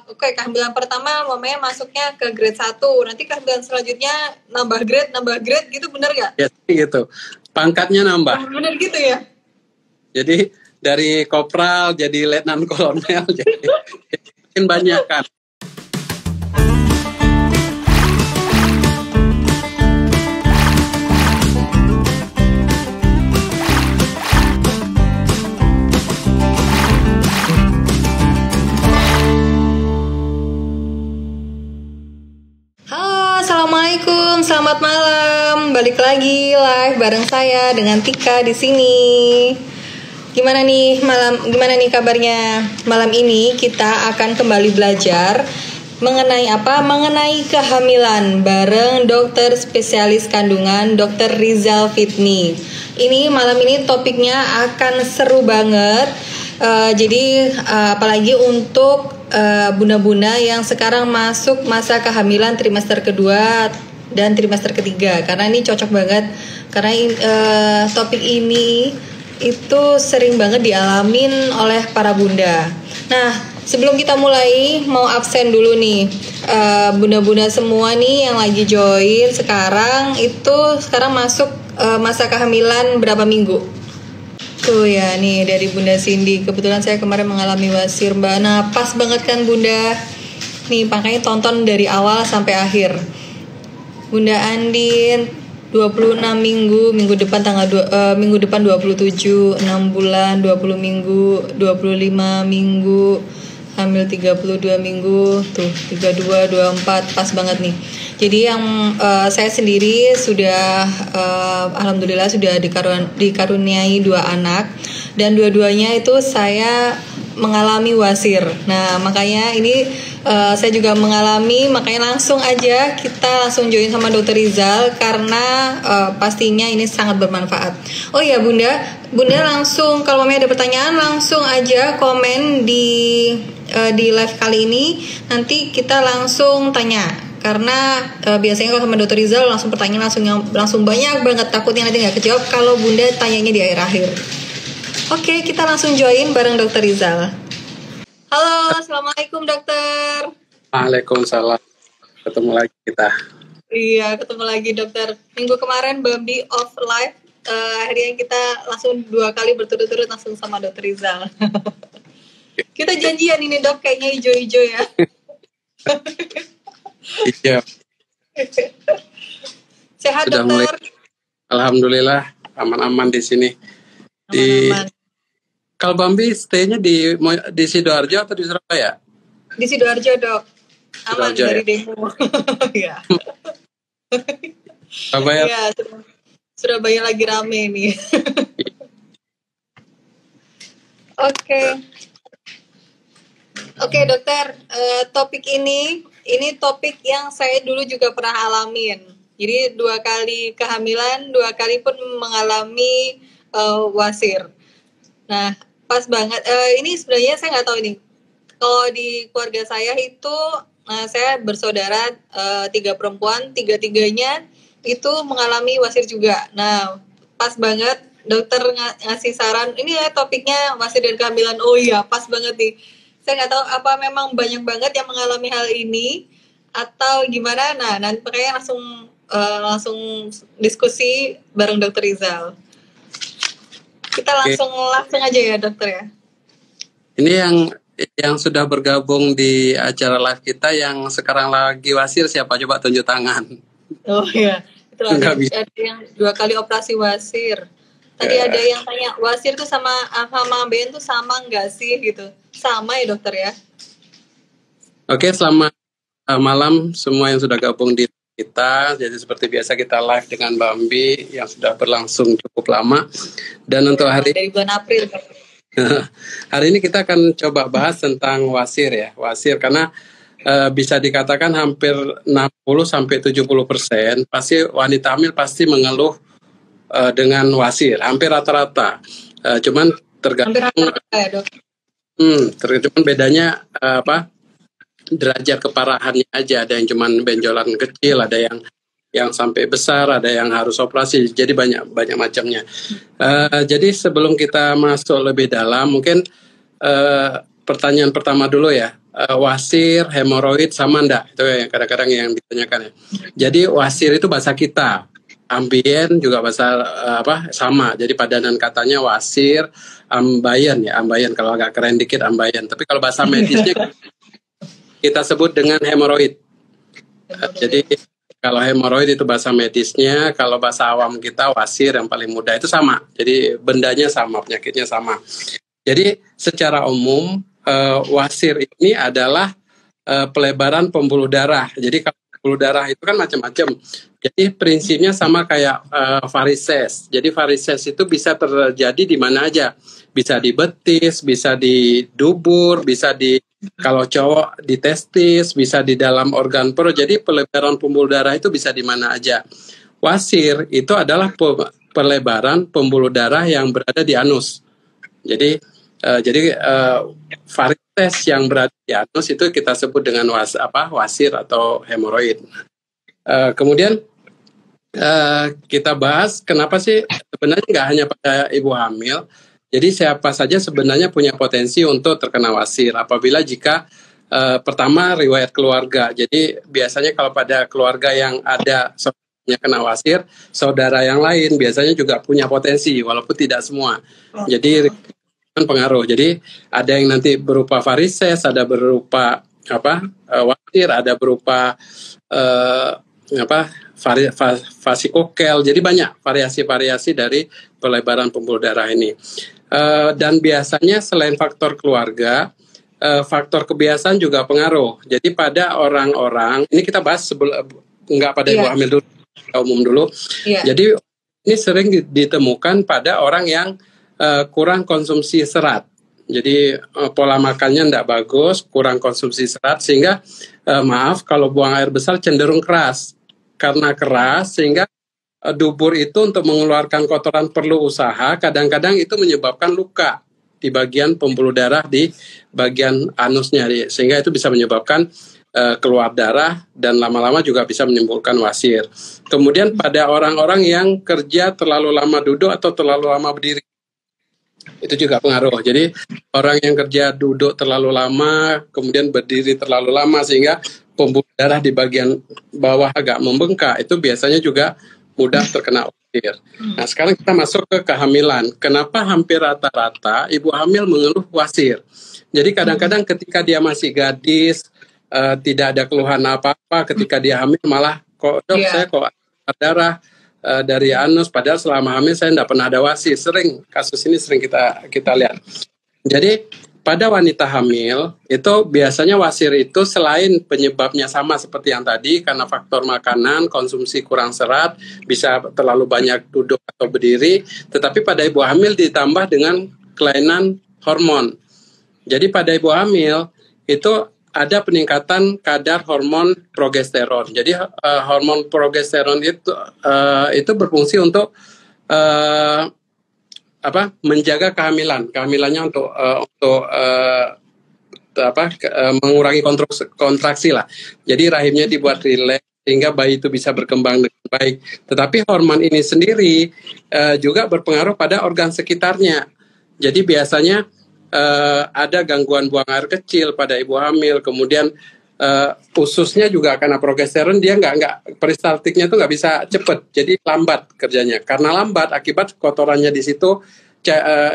oke, kehamilan pertama mamanya masuknya ke grade 1, nanti kehamilan selanjutnya nambah grade gitu, bener gak? Ya gitu, pangkatnya nambah. Bener gitu ya? Jadi dari kopral jadi letnan kolonel, jadi makin banyak kan. Assalamualaikum, selamat malam. Balik lagi live bareng saya dengan Tika di sini. Gimana nih kabarnya? Malam ini kita akan kembali belajar mengenai apa? Mengenai kehamilan bareng dokter spesialis kandungan Dr. Rizal Fitni. Ini malam ini topiknya akan seru banget. Jadi apalagi untuk bunda-bunda yang sekarang masuk masa kehamilan trimester kedua dan trimester ketiga, karena ini cocok banget karena topik ini itu sering banget dialamin oleh para bunda. Nah, sebelum kita mulai mau absen dulu nih bunda-bunda semua nih yang lagi join sekarang masuk masa kehamilan berapa minggu? Tuh ya, nih dari Bunda Cindy. Kebetulan saya kemarin mengalami wasir, Mbak. Nah, pas banget kan Bunda. Nih, makanya tonton dari awal sampai akhir. Bunda Andin 26 minggu, minggu depan 27, 6 bulan, 20 minggu, 25 minggu, hamil 32 minggu, tuh 32, 24, pas banget nih. Jadi yang saya sendiri sudah alhamdulillah sudah dikaruniai 2 anak, dan dua-duanya itu saya mengalami wasir. Nah, makanya ini saya juga mengalami, makanya langsung aja kita langsung join sama Dr. Rizal karena pastinya ini sangat bermanfaat. Oh iya Bunda langsung kalau ada pertanyaan langsung aja komen di live kali ini, nanti kita langsung tanya. Karena biasanya kalau sama Dr. Rizal langsung pertanyaan langsung banyak banget, takutnya nanti nggak kejawab kalau Bunda tanyanya di akhir-akhir. Oke, kita langsung join bareng Dr. Rizal. Halo, assalamualaikum dokter. Waalaikumsalam. Ketemu lagi kita. Iya, ketemu lagi dokter. Minggu kemarin Bambi off live, akhirnya kita langsung 2 kali berturut-turut langsung sama Dr. Rizal. Kita janjian ini dok, kayaknya hijau-hijau ya. Iya. Sehat Sudah dokter? Mulai. Alhamdulillah aman-aman di sini. Aman-aman. Kalau Bambi stay-nya di Sidoarjo atau di Surabaya? Di Sidoarjo dok. Aman Sidoarjo, dari ya? demo. Ya. Surabaya. Ya, Surabaya lagi rame nih. Oke dokter, topik ini topik yang saya dulu juga pernah alamin. Jadi 2 kali kehamilan, 2 kali pun mengalami wasir. Nah, pas banget. Ini sebenarnya saya nggak tahu ini. Kalau di keluarga saya itu, saya bersaudara 3 perempuan, 3-tiganya itu mengalami wasir juga. Nah, pas banget dokter ngasih saran. Ini ya topiknya wasir dan kehamilan. Oh iya, pas banget nih. Saya nggak tahu apa memang banyak banget yang mengalami hal ini atau gimana. Nah, nanti makanya langsung diskusi bareng Dr. Rizal. Kita langsung aja ya dokter ya. Ini yang sudah bergabung di acara live kita yang sekarang lagi wasir siapa? Coba tunjuk tangan. Oh iya, itu ada yang 2 kali operasi wasir. Tadi ada yang tanya wasir tuh sama BN tuh sama nggak sih gitu? Sama ya dokter ya. Oke, selamat malam semua yang sudah gabung di kita. Jadi seperti biasa kita live dengan Bambi yang sudah berlangsung cukup lama. Dan untuk dari bulan April. Hari ini kita akan coba bahas tentang wasir ya. Wasir karena bisa dikatakan hampir 60-70% pasti wanita hamil pasti mengeluh dengan wasir, hampir rata-rata. Cuman tergantung ya, dok. Cuman bedanya derajat keparahannya aja. Ada yang cuman benjolan kecil, ada yang sampai besar, ada yang harus operasi. Jadi banyak macamnya. Jadi sebelum kita masuk lebih dalam, mungkin pertanyaan pertama dulu ya. wasir, hemoroid sama enggak? Itu yang kadang-kadang yang ditanyakan ya. Jadi wasir itu bahasa kita, ambien juga bahasa sama. Jadi padanan katanya wasir, ambayan ya, ambayan kalau agak keren dikit ambayan. Tapi kalau bahasa medisnya kita sebut dengan hemoroid. Jadi kalau hemoroid itu bahasa medisnya, kalau bahasa awam kita wasir yang paling mudah itu sama. Jadi bendanya sama, penyakitnya sama. Jadi secara umum wasir ini adalah pelebaran pembuluh darah. Jadi kalau pembuluh darah itu kan macam-macam. Jadi prinsipnya sama kayak varises. Jadi varises itu bisa terjadi di mana aja. Bisa di betis, bisa di dubur, bisa di kalau cowok di testis, bisa di dalam organ perut. Jadi pelebaran pembuluh darah itu bisa di mana aja. Wasir itu adalah pelebaran pembuluh darah yang berada di anus. Jadi varises yang berada di anus itu kita sebut dengan wasir atau hemoroid. Kemudian kita bahas kenapa sih sebenarnya nggak hanya pada ibu hamil. Jadi siapa saja sebenarnya punya potensi untuk terkena wasir apabila jika pertama riwayat keluarga. Jadi biasanya kalau pada keluarga yang ada saudaranya kena wasir, saudara yang lain biasanya juga punya potensi walaupun tidak semua. Jadi pengaruh. Jadi ada yang nanti berupa varises, ada berupa wasir, ada berupa vasikokel. Jadi banyak variasi-variasi dari pelebaran pembuluh darah ini. Dan biasanya selain faktor keluarga, faktor kebiasaan juga pengaruh. Jadi pada orang-orang, ini kita bahas nggak pada ibu hamil dulu, umum dulu. Jadi ini sering ditemukan pada orang yang kurang konsumsi serat. Jadi pola makannya tidak bagus, kurang konsumsi serat, sehingga kalau buang air besar cenderung keras. Karena keras sehingga dubur itu untuk mengeluarkan kotoran perlu usaha, kadang-kadang itu menyebabkan luka di bagian pembuluh darah di bagian anusnya, sehingga itu bisa menyebabkan keluar darah dan lama-lama juga bisa menimbulkan wasir. Kemudian pada orang-orang yang kerja terlalu lama duduk atau terlalu lama berdiri, itu juga pengaruh. Jadi orang yang kerja duduk terlalu lama, kemudian berdiri terlalu lama sehingga pembuluh darah di bagian bawah agak membengkak, itu biasanya juga mudah terkena wasir. Nah sekarang kita masuk ke kehamilan. Kenapa hampir rata-rata ibu hamil mengeluh wasir? Jadi kadang-kadang ketika dia masih gadis, tidak ada keluhan apa-apa, ketika dia hamil malah saya darah dari anus, padahal selama hamil saya tidak pernah ada wasir. Kasus ini sering kita lihat. Jadi pada wanita hamil itu biasanya wasir itu selain penyebabnya sama seperti yang tadi, karena faktor makanan, konsumsi kurang serat, bisa terlalu banyak duduk atau berdiri, tetapi pada ibu hamil ditambah dengan kelainan hormon. Jadi pada ibu hamil itu ada peningkatan kadar hormon progesteron. Jadi hormon progesteron itu berfungsi untuk menjaga kehamilannya untuk mengurangi kontraksi lah. Jadi rahimnya dibuat rileks sehingga bayi itu bisa berkembang dengan baik. Tetapi hormon ini sendiri juga berpengaruh pada organ sekitarnya. Jadi biasanya ada gangguan buang air kecil pada ibu hamil, kemudian ususnya juga karena progesteron dia nggak peristaltiknya itu nggak bisa cepat, jadi lambat kerjanya. Karena lambat akibat kotorannya di situ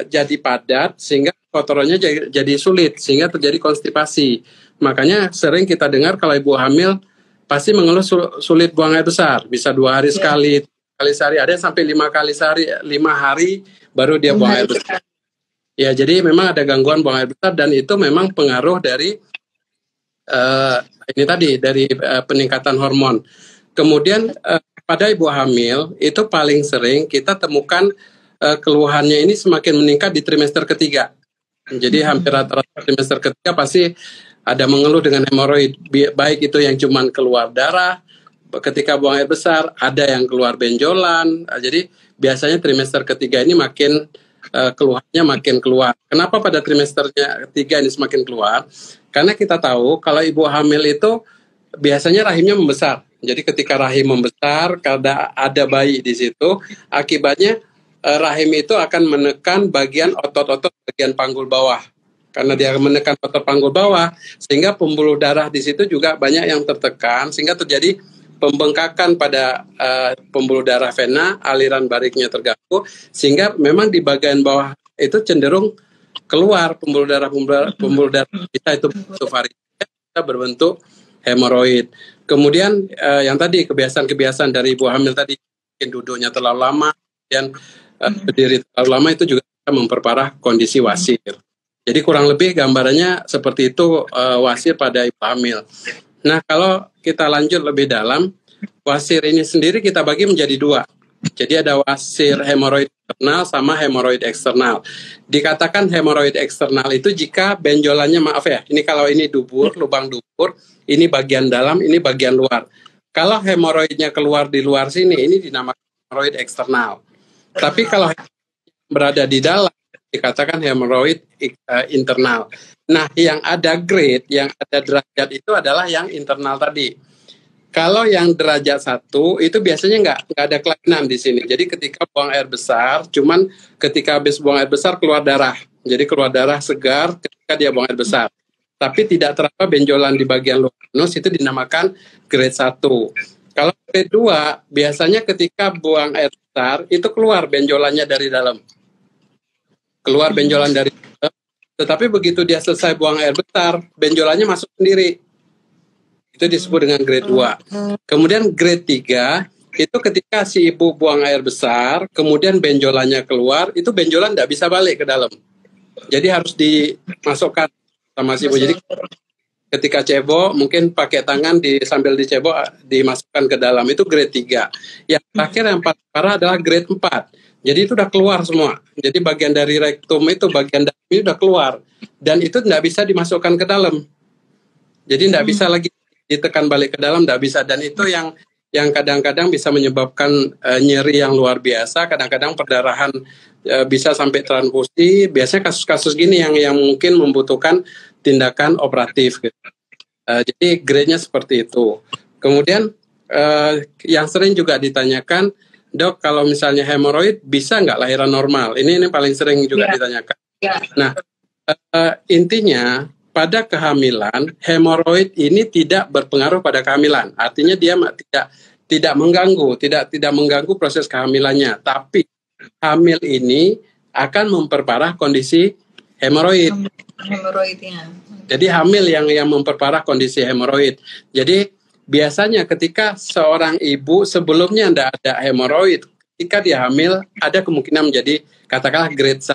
jadi padat sehingga kotorannya jadi sulit sehingga terjadi konstipasi. Makanya sering kita dengar kalau ibu hamil pasti mengeluh sulit buang air besar, bisa 2 hari sekali, 3 kali sehari, ada yang sampai 5 kali sehari, 5 hari baru dia buang air besar. Ya, jadi memang ada gangguan buang air besar dan itu memang pengaruh dari dari peningkatan hormon. Kemudian pada ibu hamil itu paling sering kita temukan keluhannya ini semakin meningkat di trimester ketiga. Jadi hampir rata-rata trimester ketiga pasti ada mengeluh dengan hemoroid, baik itu yang cuman keluar darah ketika buang air besar, ada yang keluar benjolan. Jadi biasanya trimester ketiga ini makin keluhannya makin keluar. Kenapa pada trimesternya ketiga ini semakin keluar? Karena kita tahu kalau ibu hamil itu biasanya rahimnya membesar. Jadi ketika rahim membesar, karena ada bayi di situ, akibatnya rahim itu akan menekan bagian otot-otot bagian panggul bawah. karena dia menekan otot panggul bawah, sehingga pembuluh darah di situ juga banyak yang tertekan, sehingga terjadi pembengkakan pada pembuluh darah vena, aliran bariknya terganggu, sehingga memang di bagian bawah itu cenderung keluar pembuluh darah kita itu bentuk varicose, kita berbentuk hemoroid. Kemudian yang tadi kebiasaan-kebiasaan dari ibu hamil tadi, mungkin duduknya terlalu lama, dan berdiri terlalu lama itu juga bisa memperparah kondisi wasir. Jadi kurang lebih gambarannya seperti itu wasir pada ibu hamil. Nah, kalau kita lanjut lebih dalam, wasir ini sendiri kita bagi menjadi dua. Jadi ada wasir hemoroid internal sama hemoroid eksternal. Dikatakan hemoroid eksternal itu jika benjolannya, maaf ya, ini kalau ini dubur, lubang dubur, ini bagian dalam, ini bagian luar. Kalau hemoroidnya keluar di luar sini, ini dinamakan hemoroid eksternal. Tapi kalau berada di dalam, dikatakan hemoroid internal. Nah, yang ada grade, yang ada derajat itu adalah yang internal tadi. Kalau yang derajat 1 itu biasanya nggak ada kelainan di sini. Jadi ketika buang air besar, cuman ketika habis buang air besar keluar darah. Jadi keluar darah segar ketika dia buang air besar. Tapi tidak terdapat benjolan di bagian luar anus, itu dinamakan grade 1. Kalau grade 2, biasanya ketika buang air besar, itu keluar benjolannya dari dalam. Keluar benjolan dari dalam, tetapi begitu dia selesai buang air besar, benjolannya masuk sendiri. Itu disebut dengan grade 2. Kemudian grade 3, itu ketika si ibu buang air besar, kemudian benjolannya keluar, itu benjolan tidak bisa balik ke dalam. Jadi harus dimasukkan sama si ibu. Jadi ketika cebok, mungkin pakai tangan sambil dicebok, dimasukkan ke dalam. Itu grade 3. Yang terakhir yang paling parah adalah grade 4. Jadi itu udah keluar semua. Jadi bagian dari rektum itu, bagian dalam itu udah keluar. Dan itu tidak bisa dimasukkan ke dalam. Jadi tidak bisa lagi ditekan balik ke dalam, tidak bisa. Dan itu yang kadang-kadang bisa menyebabkan nyeri yang luar biasa. Kadang-kadang perdarahan bisa sampai transfusi. Biasanya kasus-kasus gini yang mungkin membutuhkan tindakan operatif. Gitu. Jadi grade-nya seperti itu. Kemudian yang sering juga ditanyakan, dok, kalau misalnya hemoroid bisa nggak lahiran normal? Ini paling sering juga ditanyakan. Nah, intinya pada kehamilan, hemoroid ini tidak berpengaruh pada kehamilan. Artinya dia tidak mengganggu, tidak mengganggu proses kehamilannya. Tapi hamil ini akan memperparah kondisi hemoroid. Hemoroidnya. Jadi hamil yang memperparah kondisi hemoroid. Jadi biasanya ketika seorang ibu sebelumnya tidak ada hemoroid, ketika dia hamil ada kemungkinan menjadi katakanlah grade 1.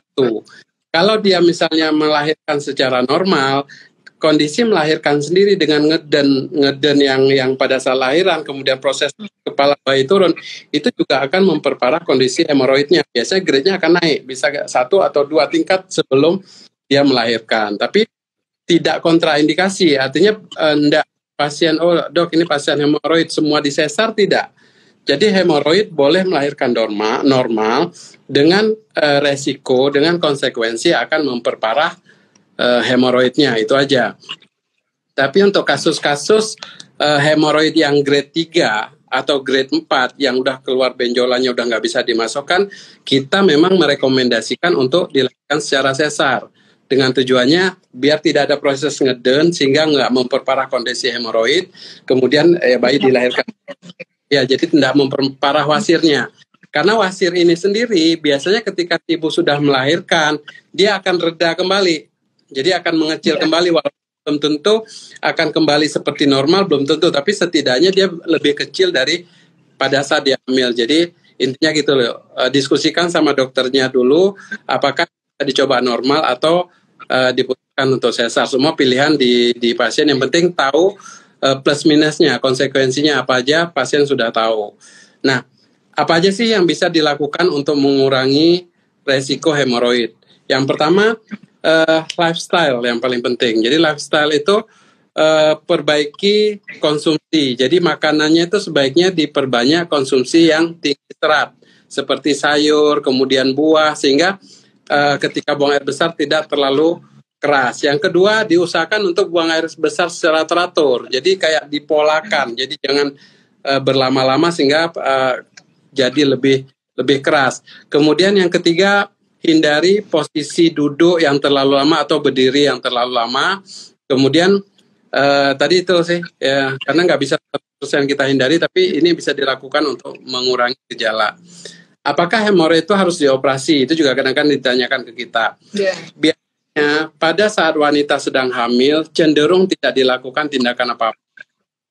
Kalau dia misalnya melahirkan secara normal, kondisi melahirkan sendiri dengan ngeden yang pada saat lahiran, kemudian proses kepala bayi turun, itu juga akan memperparah kondisi hemoroidnya. Biasanya grade-nya akan naik, bisa 1 atau 2 tingkat sebelum dia melahirkan. Tapi tidak kontraindikasi, artinya enggak pasien, oh dok ini pasien hemoroid semua disesar, tidak. Jadi hemoroid boleh melahirkan normal dengan resiko, dengan konsekuensi akan memperparah hemoroidnya, itu aja. Tapi untuk kasus-kasus hemoroid yang grade 3 atau grade 4 yang udah keluar benjolannya udah nggak bisa dimasukkan, kita memang merekomendasikan untuk dilakukan secara sesar. Dengan tujuannya biar tidak ada proses ngeden sehingga nggak memperparah kondisi hemoroid, kemudian bayi dilahirkan. Ya, jadi tidak memperparah wasirnya. Karena wasir ini sendiri biasanya ketika ibu sudah melahirkan, dia akan reda kembali. Jadi akan mengecil kembali, walaupun belum tentu akan kembali seperti normal, belum tentu, tapi setidaknya dia lebih kecil dari pada saat dia hamil. Jadi intinya gitu loh, diskusikan sama dokternya dulu apakah dicoba normal atau diputuskan untuk sesar. Semua pilihan di pasien, yang penting tahu plus minusnya, konsekuensinya apa aja, pasien sudah tahu. Nah, apa aja sih yang bisa dilakukan untuk mengurangi resiko hemoroid? Yang pertama, lifestyle yang paling penting. Jadi lifestyle itu perbaiki konsumsi. Jadi makanannya itu sebaiknya diperbanyak konsumsi yang tinggi serat, seperti sayur, kemudian buah, sehingga ketika buang air besar tidak terlalu keras. Yang kedua, diusahakan untuk buang air besar secara teratur. Jadi kayak dipolakan. Jadi jangan berlama-lama sehingga jadi lebih keras. Kemudian yang ketiga, hindari posisi duduk yang terlalu lama atau berdiri yang terlalu lama. Kemudian tadi itu sih, ya, karena nggak bisa 100% kita hindari, tapi ini bisa dilakukan untuk mengurangi gejala. Apakah hemoroid itu harus dioperasi? Itu juga kadang-kadang ditanyakan ke kita. Biasanya pada saat wanita sedang hamil cenderung tidak dilakukan tindakan apa-apa.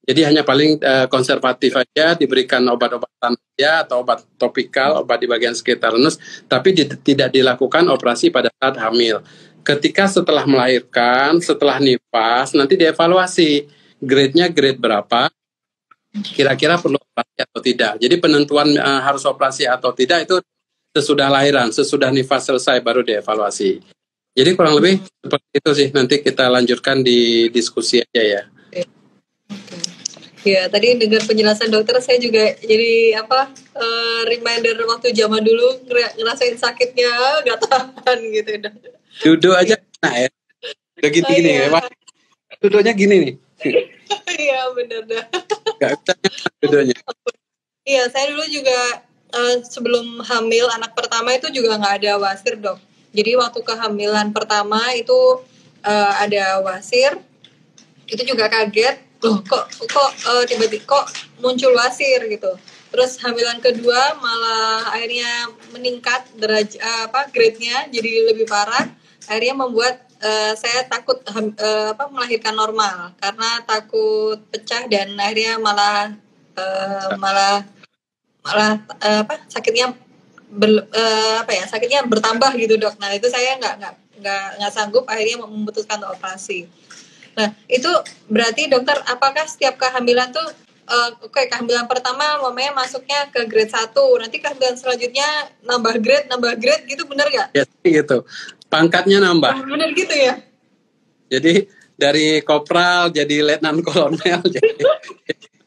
Jadi hanya paling konservatif aja, diberikan obat-obatan aja atau obat topikal, obat di bagian sekitar anus, tapi tidak dilakukan operasi pada saat hamil. Ketika setelah melahirkan, setelah nifas, nanti dievaluasi grade-nya grade berapa, kira-kira perlu operasi atau tidak. Jadi penentuan harus operasi atau tidak itu sesudah lahiran, sesudah nifas selesai baru dievaluasi. Jadi kurang lebih seperti itu sih, nanti kita lanjutkan di diskusi aja ya. Ya, tadi dengar penjelasan dokter, saya juga jadi reminder waktu zaman dulu ngerasain sakitnya, gak tahan gitu. Duduk aja, nah ya, udah gini-gini ya, duduknya gini nih. Iya benar dah. Gak bisa duduknya. Iya, saya dulu juga sebelum hamil anak pertama itu juga nggak ada wasir dok. Jadi waktu kehamilan pertama itu ada wasir, itu juga kaget. Loh kok tiba-tiba kok muncul wasir gitu. Terus hamilan kedua malah akhirnya meningkat grade-nya jadi lebih parah. Akhirnya membuat saya takut melahirkan normal karena takut pecah dan akhirnya malah sakitnya sakitnya bertambah gitu dok. Nah itu saya nggak sanggup, akhirnya memutuskan untuk operasi. Nah, itu berarti dokter, apakah setiap kehamilan tuh kehamilan pertama mamanya masuknya ke grade 1, nanti kehamilan selanjutnya nambah grade gitu, bener gak? Ya, gitu. Pangkatnya nambah. Bener gitu ya? Jadi dari kopral jadi letnan kolonel, jadi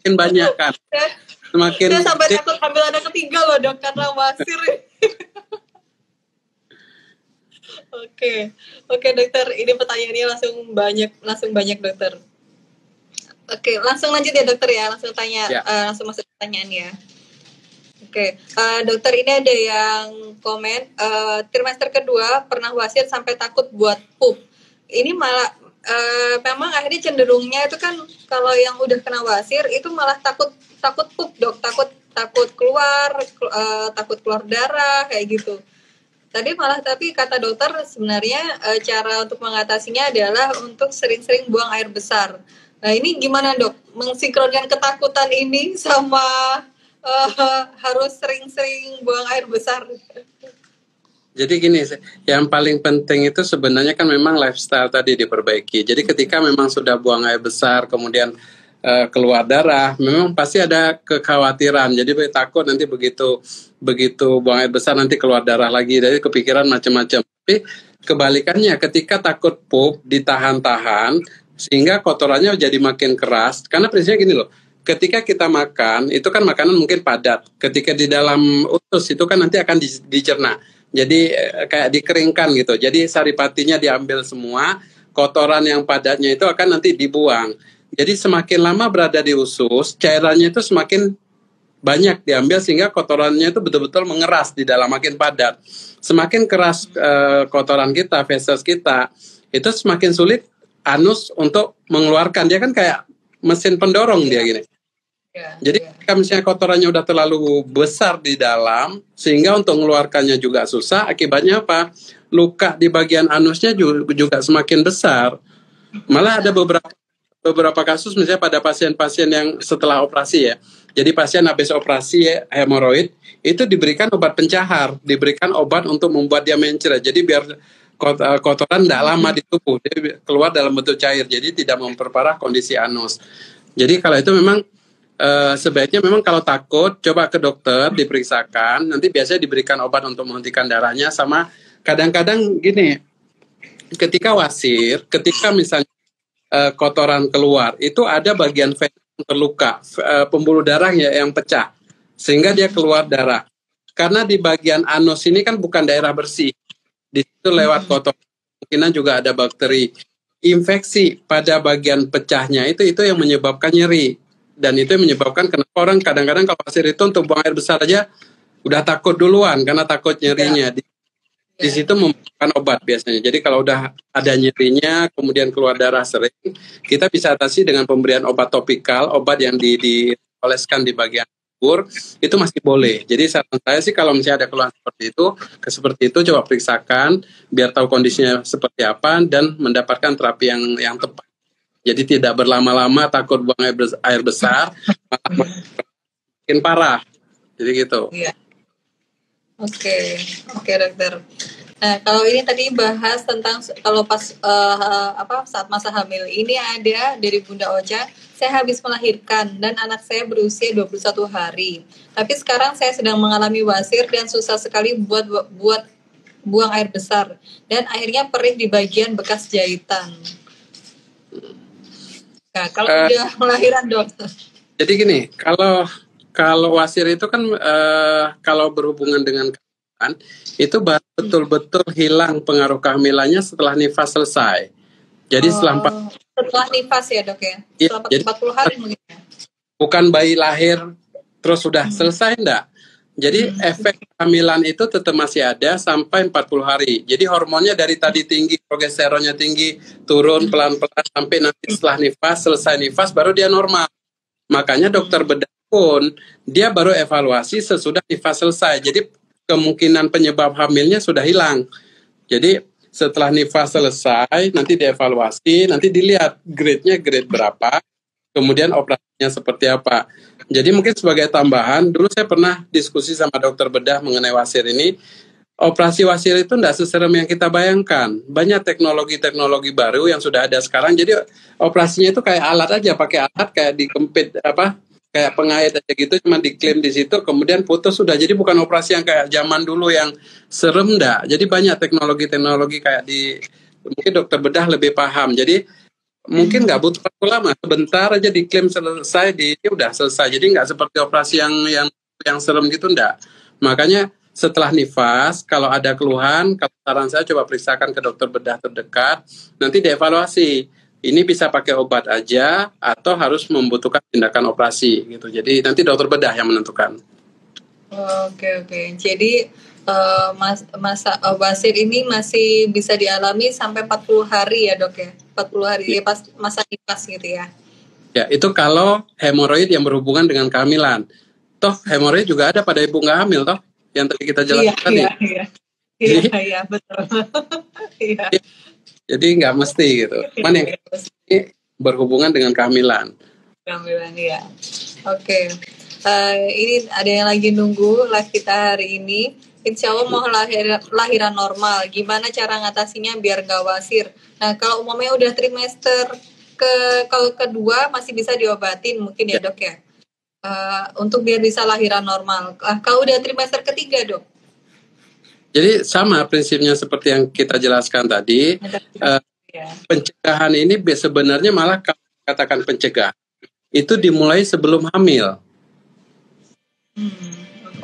makin banyak kan. Saya sampai takut hamil anak ketiga loh dok, karena wasir. Oke dokter, ini pertanyaannya langsung banyak dokter. Oke, langsung lanjut ya dokter ya, langsung tanya, langsung masuk pertanyaan ya. Oke, dokter ini ada yang komen trimester kedua pernah wasir sampai takut buat pup. Ini malah memang akhirnya cenderungnya itu kan kalau yang udah kena wasir itu malah takut pup dok, takut keluar darah kayak gitu. Tapi kata dokter sebenarnya cara untuk mengatasinya adalah untuk sering-sering buang air besar. Nah ini gimana dok? Mensinkronkan ketakutan ini sama harus sering-sering buang air besar. Jadi gini, yang paling penting itu sebenarnya kan memang lifestyle tadi diperbaiki. Jadi ketika memang sudah buang air besar, kemudian keluar darah, memang pasti ada kekhawatiran. Jadi takut nanti begitu buang air besar nanti keluar darah lagi. Jadi kepikiran macam-macam. Tapi kebalikannya, ketika takut pup ditahan-tahan sehingga kotorannya jadi makin keras. Karena prinsipnya gini loh, ketika kita makan itu kan makanan mungkin padat. Ketika di dalam usus itu kan nanti akan dicerna. Jadi kayak dikeringkan gitu. Jadi saripatinya diambil semua, kotoran yang padatnya itu akan nanti dibuang. Jadi semakin lama berada di usus, cairannya itu semakin banyak diambil sehingga kotorannya itu betul-betul mengeras di dalam, makin padat. Semakin keras kotoran kita, feses kita, itu semakin sulit anus untuk mengeluarkan. Dia kan kayak mesin pendorong dia gini. Jadi kalau misalnya kotorannya udah terlalu besar di dalam, sehingga untuk mengeluarkannya juga susah, akibatnya apa? Luka di bagian anusnya juga semakin besar. Malah ada beberapa kasus misalnya pada pasien-pasien yang setelah operasi ya. Jadi pasien habis operasi hemoroid itu diberikan obat pencahar, diberikan obat untuk membuat dia mencret. Jadi biar kotoran tidak lama di tubuh, dia keluar dalam bentuk cair. Jadi tidak memperparah kondisi anus. Jadi kalau itu memang sebaiknya memang kalau takut coba ke dokter diperiksakan. Nanti biasanya diberikan obat untuk menghentikan darahnya. Sama kadang-kadang gini, ketika wasir, ketika misalnya kotoran keluar, itu ada bagian vena yang terluka, pembuluh darah yang pecah, sehingga dia keluar darah. Karena di bagian anus ini kan bukan daerah bersih, di situ lewat kotoran, mungkin juga ada bakteri. Infeksi pada bagian pecahnya itu yang menyebabkan nyeri, dan itu yang menyebabkan kenapa orang kadang-kadang kalau wasir itu untuk buang air besar aja udah takut duluan karena takut nyerinya. Di situ membutuhkan obat biasanya. Jadi kalau udah ada nyerinya, kemudian keluar darah sering, kita bisa atasi dengan pemberian obat topikal, obat yang dioleskan di bagian dubur, itu masih boleh. Jadi saran saya sih kalau misalnya ada keluhan seperti itu coba periksakan, biar tahu kondisinya seperti apa dan mendapatkan terapi yang tepat. Jadi tidak berlama-lama, takut buang air besar, makin parah. Jadi gitu. Iya. Oke, dokter. Nah, kalau ini tadi bahas tentang kalau pas saat masa hamil ini ada dari Bunda Ocha, saya habis melahirkan dan anak saya berusia 21 hari. Tapi sekarang saya sedang mengalami wasir dan susah sekali buat buang air besar dan airnya perih di bagian bekas jahitan. Nah, kalau udah melahiran, Dok. Jadi gini, kalau wasir itu kan kalau berhubungan dengan kehamilan itu baru betul-betul hilang pengaruh kehamilannya setelah nifas selesai. Jadi setelah nifas ya, Dok ya. Setelah 40 hari mungkin ya. Bukan bayi lahir terus sudah selesai enggak. Jadi efek kehamilan itu tetap masih ada sampai 40 hari. Jadi hormonnya dari tadi tinggi, progesteronnya tinggi, turun pelan-pelan sampai nanti setelah nifas, selesai nifas baru dia normal. Makanya dokter bedah pun dia baru evaluasi sesudah nifas selesai. Jadi kemungkinan penyebab hamilnya sudah hilang. Jadi setelah nifas selesai nanti dievaluasi, nanti dilihat grade-nya grade berapa, kemudian operasinya seperti apa. Jadi mungkin sebagai tambahan, dulu saya pernah diskusi sama dokter bedah mengenai wasir ini. Operasi wasir itu tidak seserem yang kita bayangkan. Banyak teknologi-teknologi baru yang sudah ada sekarang. Jadi operasinya itu kayak alat aja, pakai alat kayak dikempit kayak pengait aja gitu, cuma diklaim di situ, kemudian putus sudah. Jadi bukan operasi yang kayak zaman dulu yang serem enggak. Jadi banyak teknologi-teknologi kayak mungkin dokter bedah lebih paham. Jadi mungkin nggak butuh waktu lama, sebentar aja diklaim selesai, udah selesai. Jadi nggak seperti operasi yang serem gitu, enggak. Makanya setelah nifas, kalau ada keluhan, kalau saran saya coba periksakan ke dokter bedah terdekat, nanti dievaluasi. Ini bisa pakai obat aja atau harus membutuhkan tindakan operasi gitu. Jadi nanti dokter bedah yang menentukan. Oke. Jadi masa wasir ini masih bisa dialami sampai 40 hari ya, Dok ya? 40 hari ya, pas masa nifas gitu ya? Ya, itu kalau hemoroid yang berhubungan dengan kehamilan. Toh hemoroid juga ada pada ibu nggak hamil toh, yang tadi kita jelaskan tadi. Iya, betul. Iya. Jadi nggak mesti gitu. Cuman yang ini berhubungan dengan kehamilan. Kehamilan ya. Oke. Ini ada yang lagi nunggu live kita hari ini. Insya Allah mau lahiran normal. Gimana cara ngatasinya biar nggak wasir? Nah, kalau umumnya udah trimester kalau kedua masih bisa diobatin mungkin ya, Dok ya. Untuk biar bisa lahiran normal. Kalau udah trimester ketiga, Dok? Jadi sama prinsipnya seperti yang kita jelaskan tadi. Pencegahan ini sebenarnya malah katakan pencegah itu dimulai sebelum hamil.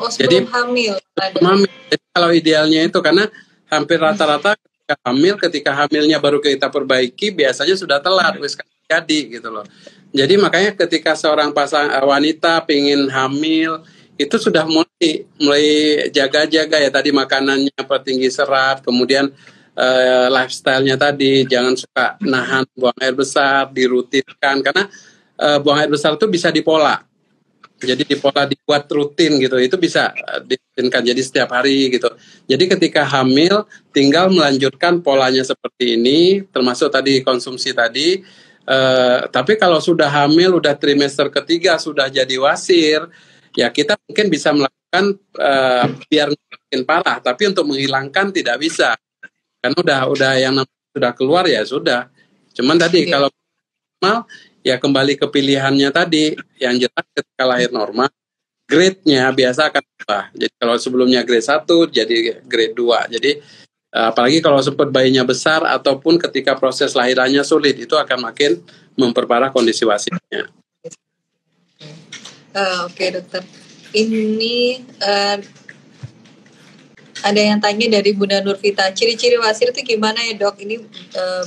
Sebelum hamil. Jadi kalau idealnya itu karena hampir rata-rata ketika hamilnya baru kita perbaiki biasanya sudah telat jadi gitu loh. Jadi makanya ketika seorang wanita pengen hamil itu sudah mulai jaga-jaga ya, tadi makanannya tinggi serat, kemudian lifestyle-nya tadi jangan suka nahan buang air besar, dirutinkan karena buang air besar itu bisa dipola. Jadi dibuat rutin gitu, itu bisa dirutinkan jadi setiap hari gitu. Jadi ketika hamil tinggal melanjutkan polanya seperti ini, termasuk tadi konsumsi tadi. Tapi kalau sudah hamil, udah trimester ketiga, sudah jadi wasir, ya kita mungkin bisa melakukan biar makin parah, tapi untuk menghilangkan tidak bisa, karena udah yang sudah keluar ya sudah. Cuman tadi kalau normal ya kembali ke pilihannya tadi, yang jelas ketika lahir normal, grade-nya biasa akan berubah. Jadi kalau sebelumnya grade 1 jadi grade 2. Jadi apalagi kalau sempat bayinya besar ataupun ketika proses lahirannya sulit, itu akan makin memperparah kondisi wasirnya. Oke, dokter. Ini ada yang tanya dari Bunda Nurvita, ciri-ciri wasir itu gimana ya, Dok? Ini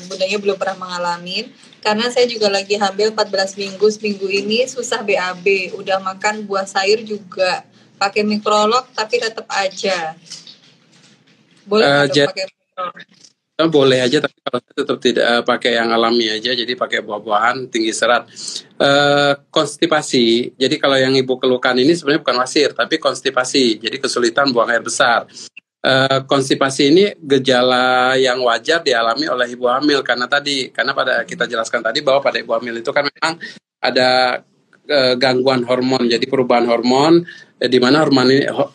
bundanya belum pernah mengalami. Karena saya juga lagi hamil 14 minggu. Seminggu ini susah BAB. Udah makan buah sayur juga. Pakai mikrolog tapi tetap aja. Boleh nggak dok Jadi pakai kontrol? boleh aja, tapi kalau saya tetap tidak pakai yang alami aja, jadi pakai buah-buahan tinggi serat. Konstipasi, jadi kalau yang ibu keluhkan ini sebenarnya bukan wasir, tapi konstipasi, jadi kesulitan buang air besar. Konstipasi ini gejala yang wajar dialami oleh ibu hamil karena pada kita jelaskan tadi bahwa pada ibu hamil itu kan memang ada gangguan hormon, jadi perubahan hormon di mana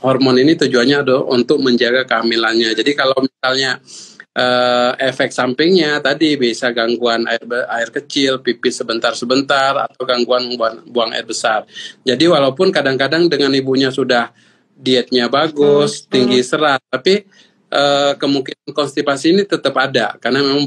hormon ini tujuannya adalah untuk menjaga kehamilannya. Jadi kalau misalnya efek sampingnya tadi bisa gangguan air kecil, pipis sebentar-sebentar, atau gangguan buang air besar. Jadi walaupun kadang-kadang dengan ibunya sudah dietnya bagus, tinggi serat, tapi kemungkinan konstipasi ini tetap ada karena memang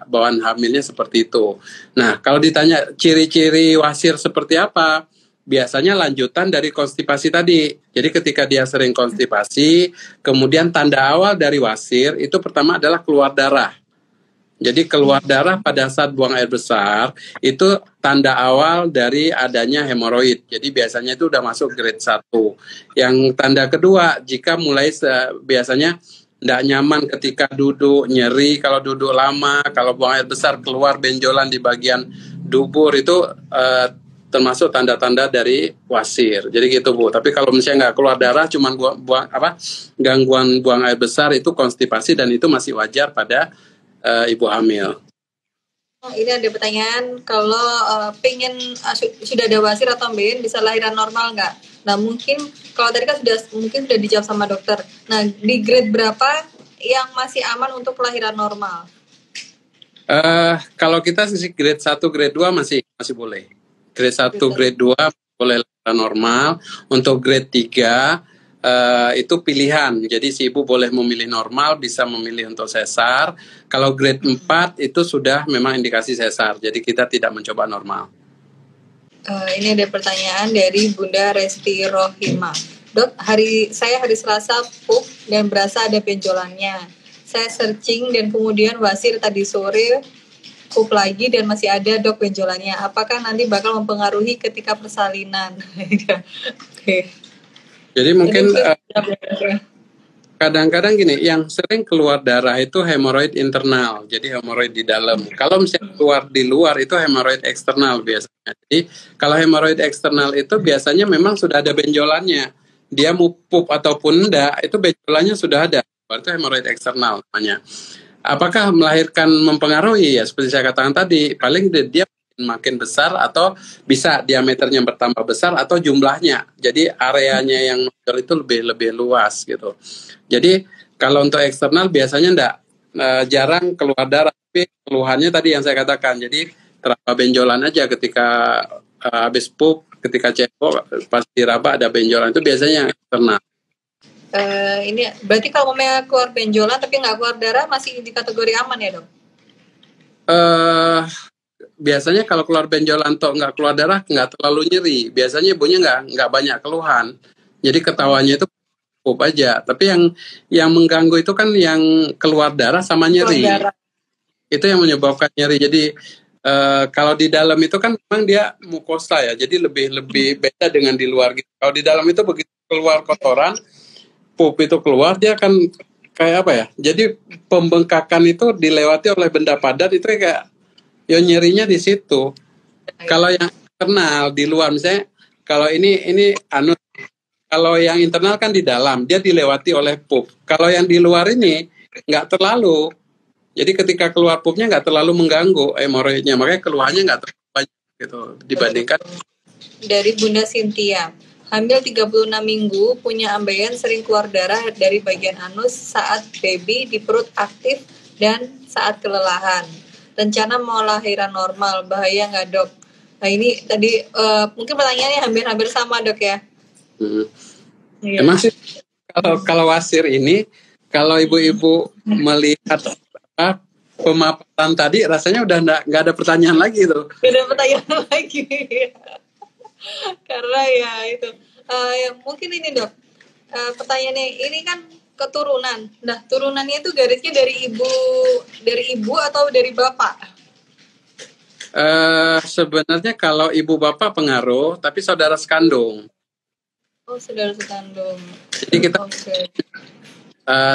bawaan hamilnya seperti itu. Nah, kalau ditanya ciri-ciri wasir seperti apa, biasanya lanjutan dari konstipasi tadi. Jadi ketika dia sering konstipasi, kemudian tanda awal dari wasir itu pertama adalah keluar darah. Jadi keluar darah pada saat buang air besar itu tanda awal dari adanya hemoroid. Jadi biasanya itu udah masuk grade 1. Yang tanda kedua, jika mulai biasanya tidak nyaman ketika duduk, nyeri kalau duduk lama, kalau buang air besar keluar benjolan di bagian dubur, itu termasuk tanda-tanda dari wasir. Jadi gitu Bu. Tapi kalau misalnya nggak keluar darah, cuman gangguan buang air besar, itu konstipasi dan itu masih wajar pada ibu hamil. Ini ada pertanyaan, kalau pengen sudah ada wasir atau MBN bisa lahiran normal nggak? Nah mungkin kalau tadi kan mungkin sudah dijawab sama dokter. Nah di grade berapa yang masih aman untuk kelahiran normal? Kalau kita sisi grade 1, grade 2 masih boleh. Grade 1, grade 2 boleh lahiran normal. Untuk grade 3 itu pilihan. Jadi si ibu boleh memilih normal, bisa memilih untuk sesar. Kalau grade 4 itu sudah memang indikasi sesar. Jadi kita tidak mencoba normal. Ini ada pertanyaan dari Bunda Resti Rohima. Dok, saya hari Selasa pup dan berasa ada benjolannya. Saya searching dan kemudian wasir tadi sore pup lagi dan masih ada dok benjolannya. Apakah nanti bakal mempengaruhi ketika persalinan? Oke. Jadi mungkin kadang-kadang gini, yang sering keluar darah itu hemoroid internal, jadi hemoroid di dalam. Kalau misalnya keluar di luar itu hemoroid eksternal biasanya. Jadi kalau hemoroid eksternal itu biasanya memang sudah ada benjolannya. Dia mau pup ataupun enggak, itu benjolannya sudah ada. Itu hemoroid eksternal namanya. Apakah melahirkan mempengaruhi? Ya seperti saya katakan tadi, paling dia makin besar atau bisa diameternya bertambah besar atau jumlahnya. Jadi areanya yang menonjol itu lebih luas gitu. Jadi kalau untuk eksternal biasanya enggak jarang keluar darah, tapi keluhannya tadi yang saya katakan. Jadi teraba benjolan aja ketika habis pup, ketika cebok pas diraba ada benjolan, itu biasanya yang eksternal. Ini berarti kalau memang keluar benjolan tapi nggak keluar darah masih di kategori aman ya dok? Biasanya kalau keluar benjolan atau nggak keluar darah nggak terlalu nyeri. Biasanya ibunya nggak banyak keluhan. Jadi ketawanya itu pup aja. Tapi yang mengganggu itu kan yang keluar darah sama nyeri. Itu yang menyebabkan nyeri. Jadi kalau di dalam itu kan memang dia mukosa ya. Jadi lebih beda dengan di luar gitu. Kalau di dalam itu begitu keluar kotoran, pup itu keluar, dia akan kayak apa ya? Jadi pembengkakan itu dilewati oleh benda padat, itu kayak ya nyerinya di situ. Kalau yang internal di luar, misalnya kalau ini anus, kalau yang internal kan di dalam, dia dilewati oleh pup. Kalau yang di luar ini nggak terlalu. Jadi ketika keluar pupnya nggak terlalu mengganggu hemoroidnya, makanya keluhannya nggak terlalu banyak gitu dibandingkan. Dari Bunda Cynthia, hamil 36 minggu, punya ambeien, sering keluar darah dari bagian anus saat baby di perut aktif dan saat kelelahan. Rencana mau lahiran normal, bahaya nggak dok? Nah ini tadi mungkin pertanyaannya hampir sama dok ya. Ya. Emang sih kalau wasir ini, kalau ibu-ibu melihat pemaparan tadi, rasanya udah nggak ada pertanyaan lagi tuh. Nggak ada pertanyaan lagi. Karena ya itu mungkin ini dok, pertanyaannya ini kan keturunan. Nah turunannya itu garisnya dari ibu atau dari bapak? Sebenarnya kalau ibu bapak pengaruh, tapi saudara sekandung. Oh saudara sekandung. Jadi kita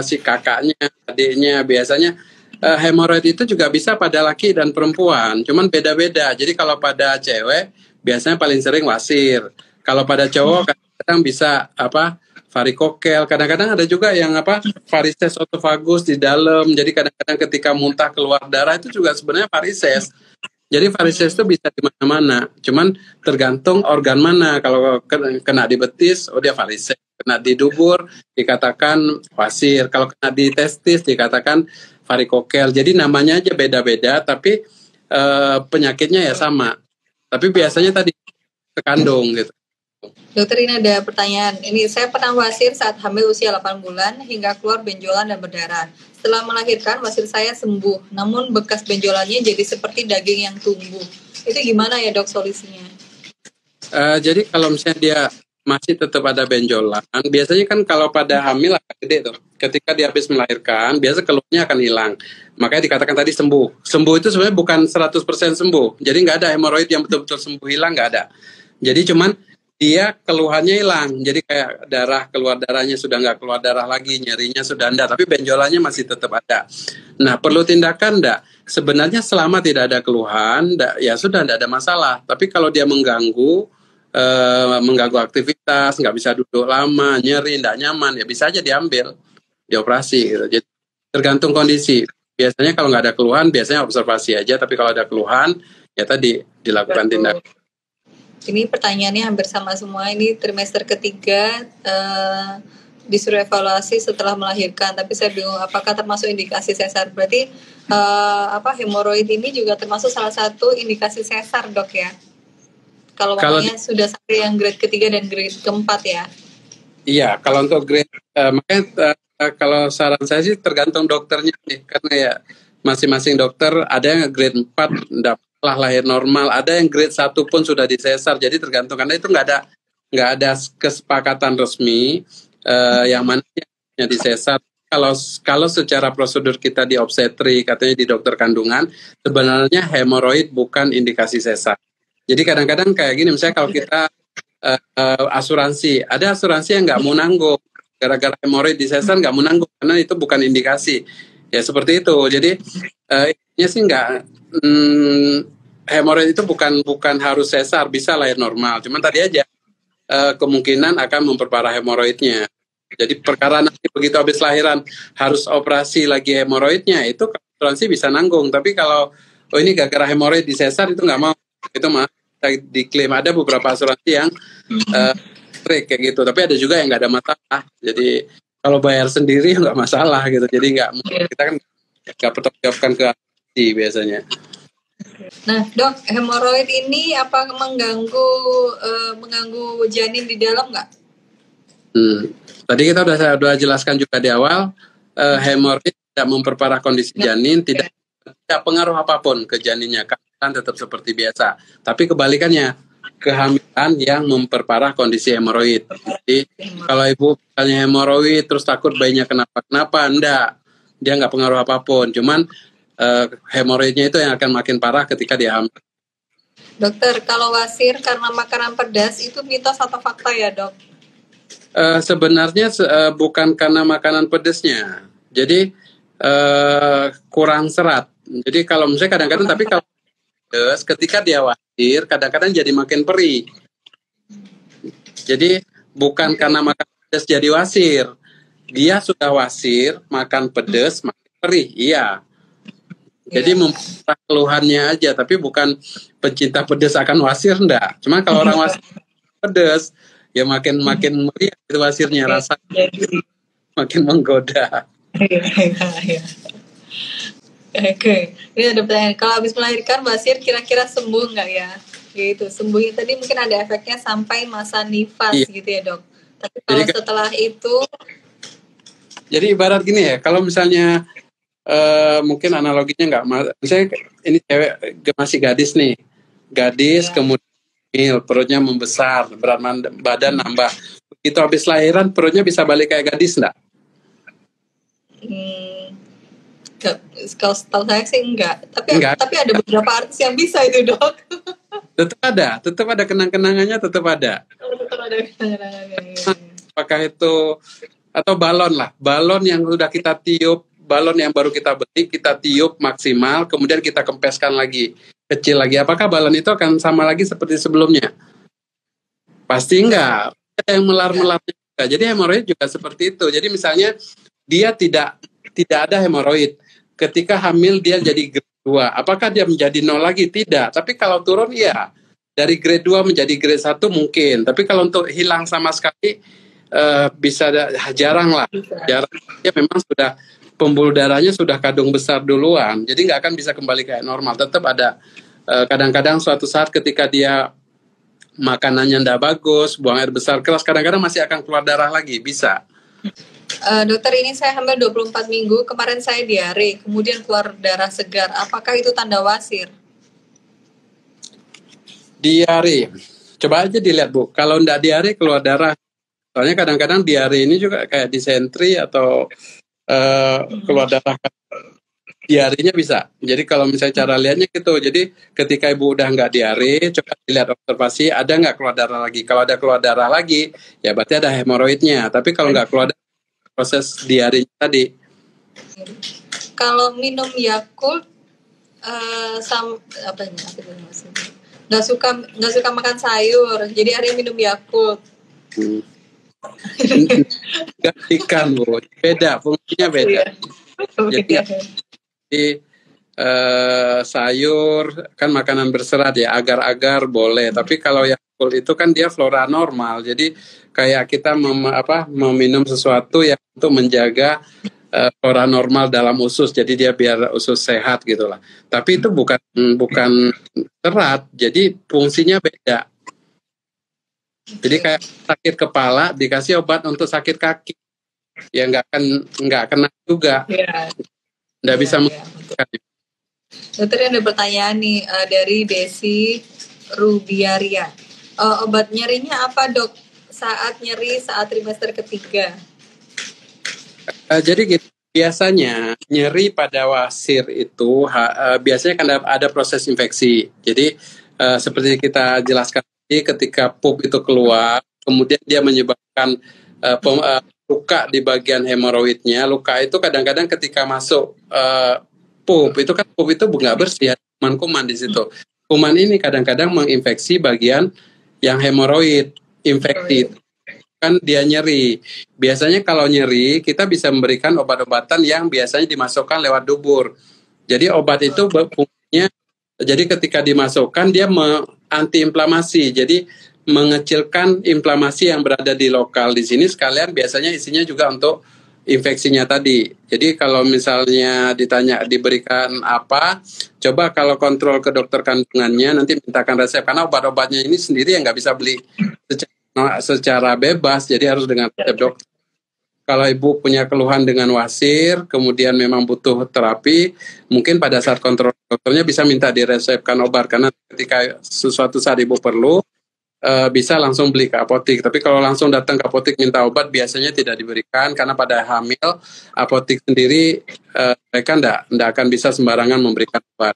si kakaknya, adiknya. Biasanya hemoroid itu juga bisa pada laki dan perempuan, cuman beda-beda. Jadi kalau pada cewek biasanya paling sering wasir. Kalau pada cowok kadang-kadang bisa varikokel. Kadang-kadang ada juga yang varises otofagus di dalam. Jadi kadang-kadang ketika muntah keluar darah itu juga sebenarnya varises. Jadi varises itu bisa di mana-mana. Cuman tergantung organ mana. Kalau kena di betis, oh dia varises. Kena di dubur dikatakan wasir. Kalau kena di testis dikatakan varikokel. Jadi namanya aja beda-beda, tapi penyakitnya ya sama. Tapi biasanya tadi terkandung gitu. Dokter, ini ada pertanyaan. Ini saya pernah wasir saat hamil usia 8 bulan hingga keluar benjolan dan berdarah. Setelah melahirkan wasir saya sembuh, namun bekas benjolannya jadi seperti daging yang tumbuh. Itu gimana ya dok solusinya? Jadi kalau misalnya dia masih tetap ada benjolan, biasanya kan kalau pada hamil akan gede tuh. Ketika dia habis melahirkan, biasa keluhnya akan hilang. Makanya dikatakan tadi sembuh. Sembuh itu sebenarnya bukan 100% sembuh. Jadi nggak ada hemoroid yang betul-betul sembuh hilang, nggak ada. Jadi cuman dia keluhannya hilang. Jadi kayak keluar darahnya sudah nggak keluar darah lagi, nyerinya sudah enggak, tapi benjolannya masih tetap ada. Nah, perlu tindakan enggak? Sebenarnya selama tidak ada keluhan, ya sudah enggak ada masalah. Tapi kalau dia mengganggu aktivitas, nggak bisa duduk lama, nyeri, nggak nyaman, ya bisa aja diambil, dioperasi gitu. Jadi tergantung kondisi. Biasanya kalau nggak ada keluhan, biasanya observasi aja. Tapi kalau ada keluhan, ya tadi dilakukan tindakan. Ini pertanyaannya hampir sama semua. Ini trimester ketiga disuruh evaluasi setelah melahirkan. Tapi saya bingung apakah termasuk indikasi sesar. Berarti hemoroid ini juga termasuk salah satu indikasi sesar dok ya? Kalau makanya sudah sampai yang grade ketiga dan grade keempat ya? Iya, kalau untuk grade makanya kalau saran saya sih tergantung dokternya nih, karena ya masing-masing dokter ada yang grade 4 dapatlah lahir normal, ada yang grade 1 pun sudah disesar. Jadi tergantung, karena itu nggak ada kesepakatan resmi yang mana yang disesar. Kalau secara prosedur kita di obstetrik, katanya di dokter kandungan, sebenarnya hemoroid bukan indikasi sesar. Jadi kadang-kadang kayak gini, misalnya kalau kita asuransi, ada asuransi yang nggak mau nanggung gara-gara hemoroid disesar, nggak mau nanggung karena itu bukan indikasi. Ya seperti itu. Jadi ini sih nggak hemoroid itu bukan harus sesar, bisa lahir normal. Cuman tadi aja kemungkinan akan memperparah hemoroidnya. Jadi perkara nanti begitu habis lahiran harus operasi lagi hemoroidnya, itu asuransi bisa nanggung. Tapi kalau ini gara-gara hemoroid disesar, itu nggak mau. Itu mah diklaim. Ada beberapa asuransi yang strict kayak gitu, tapi ada juga yang nggak ada masalah. Jadi kalau bayar sendiri nggak masalah gitu. Jadi kita kan nggak pertanggungjawabkan ke asuransi biasanya. Nah dok, hemoroid ini apa mengganggu janin di dalam nggak? Tadi kita udah jelaskan juga di awal, hemoroid tidak memperparah kondisi janin, tidak pengaruh apapun ke janinnya, kan tetap seperti biasa. Tapi kebalikannya, kehamilan yang memperparah kondisi hemoroid. Jadi kalau ibu misalnya hemoroid terus takut bayinya kenapa-kenapa, enggak, dia nggak pengaruh apapun. Cuman hemoroidnya itu yang akan makin parah ketika dia hamil. Dokter, kalau wasir karena makanan pedas itu mitos atau fakta ya dok? Sebenarnya bukan karena makanan pedasnya. Jadi kurang serat. Jadi kalau misalnya kadang-kadang, tapi kalau pedas, ketika dia wasir kadang-kadang jadi makin perih. Jadi bukan karena makan pedas jadi wasir. Dia sudah wasir, makan pedas, makin perih. Iya. Jadi memperparah keluhannya aja, tapi bukan pencinta pedas akan wasir, enggak. Cuma kalau orang wasir pedas, ya makin meriah itu wasirnya, rasa makin menggoda. Oke, ini ada pertanyaan. Kalau habis melahirkan wasir kira-kira sembuh nggak ya? Gitu, sembuhnya tadi mungkin ada efeknya sampai masa nifas gitu ya dok. Tapi kalau setelah itu, jadi ibarat gini ya, kalau misalnya mungkin analoginya nggak, misalnya ini cewek masih gadis nih, kemudian perutnya membesar, berat badan nambah, begitu habis lahiran perutnya bisa balik kayak gadis nggak? Kalau setahu saya sih enggak. Tapi ada beberapa artis yang bisa itu dok. Tetap ada kenang-kenangannya, tetap ada. Tetap ada kenang-kenangannya. Apakah itu atau balon lah, balon yang sudah kita tiup, balon yang baru kita beli, kita tiup maksimal, kemudian kita kempeskan lagi, kecil lagi. Apakah balon itu akan sama lagi seperti sebelumnya? Pasti enggak. Ada yang melar-melar juga. Jadi hemoroid juga seperti itu. Jadi misalnya dia tidak ada hemoroid. Ketika hamil dia jadi grade 2. Apakah dia menjadi 0 lagi? Tidak. Tapi kalau turun iya. Dari grade 2 menjadi grade 1 mungkin. Tapi kalau untuk hilang sama sekali bisa jarang lah. Jarang. Ya memang sudah pembuluh darahnya sudah kadung besar duluan. Jadi nggak akan bisa kembali kayak normal. Tetap ada kadang-kadang suatu saat ketika dia makanannya ndak bagus, buang air besar keras, kadang-kadang masih akan keluar darah lagi, bisa. Dokter, ini saya hamil 24 minggu, kemarin saya diare, kemudian keluar darah segar. Apakah itu tanda wasir? Diare. Coba aja dilihat, Bu. Kalau ndak diare keluar darah. Soalnya kadang-kadang diare ini juga kayak disentri atau keluar darah. Diarenya bisa. Jadi kalau misalnya cara lihatnya gitu, jadi ketika ibu udah nggak diare, coba dilihat observasi, ada nggak keluar darah lagi. Kalau ada keluar darah lagi, ya berarti ada hemoroidnya. Tapi kalau nggak keluar darah, proses diarenya tadi. Kalau minum Yakult, nggak suka makan sayur, jadi ada yang minum Yakult. Nggak ikan, Bu. Beda, fungsinya beda. Jadi sayur kan makanan berserat ya, agar-agar boleh. Tapi kalau Yakult itu kan dia flora normal. Jadi kayak kita meminum sesuatu yang untuk menjaga flora normal dalam usus. Jadi dia biar usus sehat gitulah. Tapi itu bukan serat. Jadi fungsinya beda. Jadi kayak sakit kepala dikasih obat untuk sakit kaki, ya nggak kena juga. Nggak bisa mengajarkan. Dokter, ada pertanyaan nih dari Desi Rubiaria. Obat nyerinya apa, Dok? Saat nyeri saat trimester ketiga. Jadi gitu, biasanya nyeri pada wasir itu biasanya kan ada proses infeksi. Jadi seperti kita jelaskan tadi, ketika pup itu keluar, kemudian dia menyebabkan luka di bagian hemoroidnya. Luka itu kadang-kadang ketika masuk pup itu nggak bersih, ada kuman-kuman di situ. Kuman ini kadang-kadang menginfeksi bagian yang hemoroid. Infeksi kan dia nyeri. Biasanya kalau nyeri kita bisa memberikan obat-obatan yang biasanya dimasukkan lewat dubur. Jadi obat itu fungsinya, jadi ketika dimasukkan dia antiinflamasi. Jadi mengecilkan inflamasi yang berada di lokal di sini, sekalian biasanya isinya juga untuk infeksinya tadi. Jadi kalau misalnya ditanya diberikan apa, coba kalau kontrol ke dokter kandungannya, nanti mintakan resep, karena obat-obatnya ini sendiri yang nggak bisa beli secara bebas, jadi harus dengan resep dokter. Kalau ibu punya keluhan dengan wasir, kemudian memang butuh terapi, mungkin pada saat kontrol dokternya bisa minta diresepkan obat, karena ketika sesuatu saat ibu perlu, bisa langsung beli ke apotek. Tapi kalau langsung datang ke apotek minta obat, biasanya tidak diberikan, karena pada hamil apotek sendiri mereka tidak akan bisa sembarangan memberikan obat.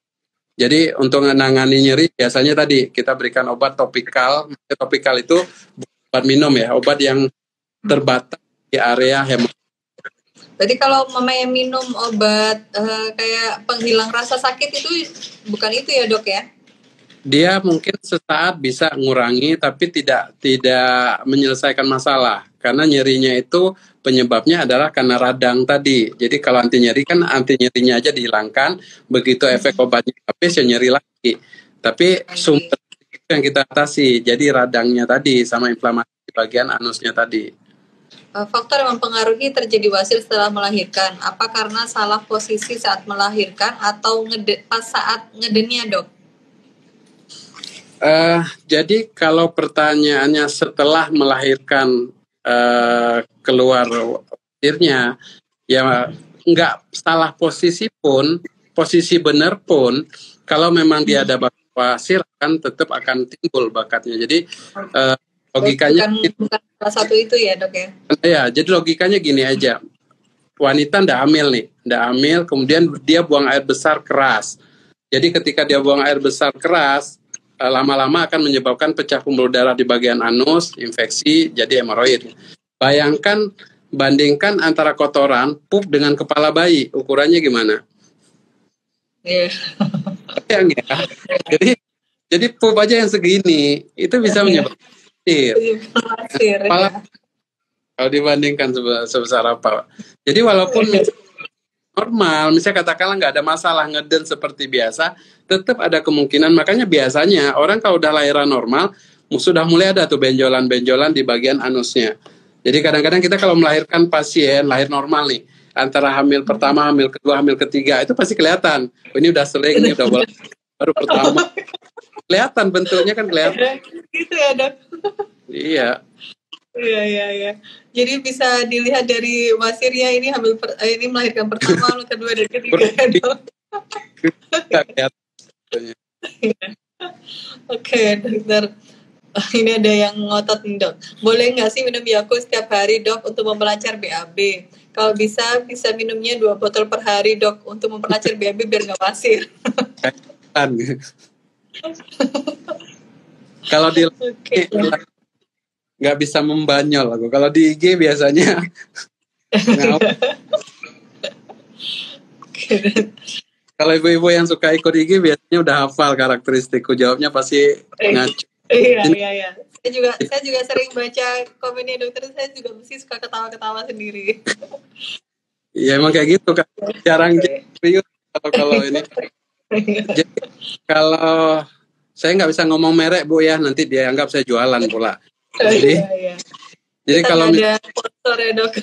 Jadi untuk menangani nyeri biasanya tadi kita berikan obat topikal. Topikal itu obat minum ya, obat yang terbatas di area hemoroid. Jadi kalau mamanya minum obat kayak penghilang rasa sakit itu bukan itu ya, Dok ya? Dia mungkin sesaat bisa ngurangi, tapi tidak menyelesaikan masalah, karena nyerinya itu penyebabnya adalah karena radang tadi. Jadi kalau anti nyeri kan anti nyerinya aja dihilangkan, begitu efek obatnya habis ya nyeri lagi. Tapi sumber itu yang kita atasi, jadi radangnya tadi sama inflamasi di bagian anusnya tadi. Faktor yang mempengaruhi terjadi wasir setelah melahirkan, apa karena salah posisi saat melahirkan atau pas saat ngedennya, Dok? Jadi kalau pertanyaannya setelah melahirkan keluar wasirnya, ya nggak salah posisi pun, posisi benar pun, kalau memang dia ada bakat wasir tetap akan timbul bakatnya. Jadi logikanya bukan salah satu itu ya, Dok ya? Ya, jadi logikanya gini aja. Wanita ndak hamil, kemudian dia buang air besar keras. Jadi ketika dia buang air besar keras, lama-lama akan menyebabkan pecah pembuluh darah di bagian anus, infeksi, jadi hemoroid. Bayangkan bandingkan antara kotoran, pup dengan kepala bayi, ukurannya gimana? Iya. Yang ya. Jadi pup aja yang segini itu bisa menyebabkan Pasir kepala ya. kalau dibandingkan sebesar apa. Jadi walaupun normal, misalnya katakanlah nggak ada masalah ngeden seperti biasa, tetap ada kemungkinan. Makanya biasanya orang kalau udah lahiran normal, sudah mulai ada tuh benjolan-benjolan di bagian anusnya. Jadi kadang-kadang kita kalau melahirkan pasien lahir normal nih, antara hamil pertama, hamil kedua, hamil ketiga, itu pasti kelihatan. Oh, ini udah sering, ini udah bola, baru pertama. Kelihatan bentuknya kan kelihatan. Gitu ya dok. Iya. Iya. Jadi bisa dilihat dari wasirnya ini ini melahirkan pertama, kedua dan ketiga ya dok. Oke dokter. Ini ada yang ngotot nih dok. Boleh nggak sih minum Yakult setiap hari dok untuk memperlancar BAB? Kalau bisa minumnya 2 botol per hari dok untuk memperlancar BAB biar nggak wasir. Kalau di nggak bisa membanyol aku. Kalau di IG biasanya kalau ibu-ibu yang suka ikut IG biasanya udah hafal karakteristikku, jawabnya pasti ngaco. Iya. Saya juga sering baca komennya dokter, saya juga mesti suka ketawa-ketawa sendiri. Iya emang kayak gitu kan, jarang serius kalau ini. Jadi kalau saya nggak bisa ngomong merek Bu ya, nanti dia anggap saya jualan pula. Jadi kalau ada sponsor ya dok.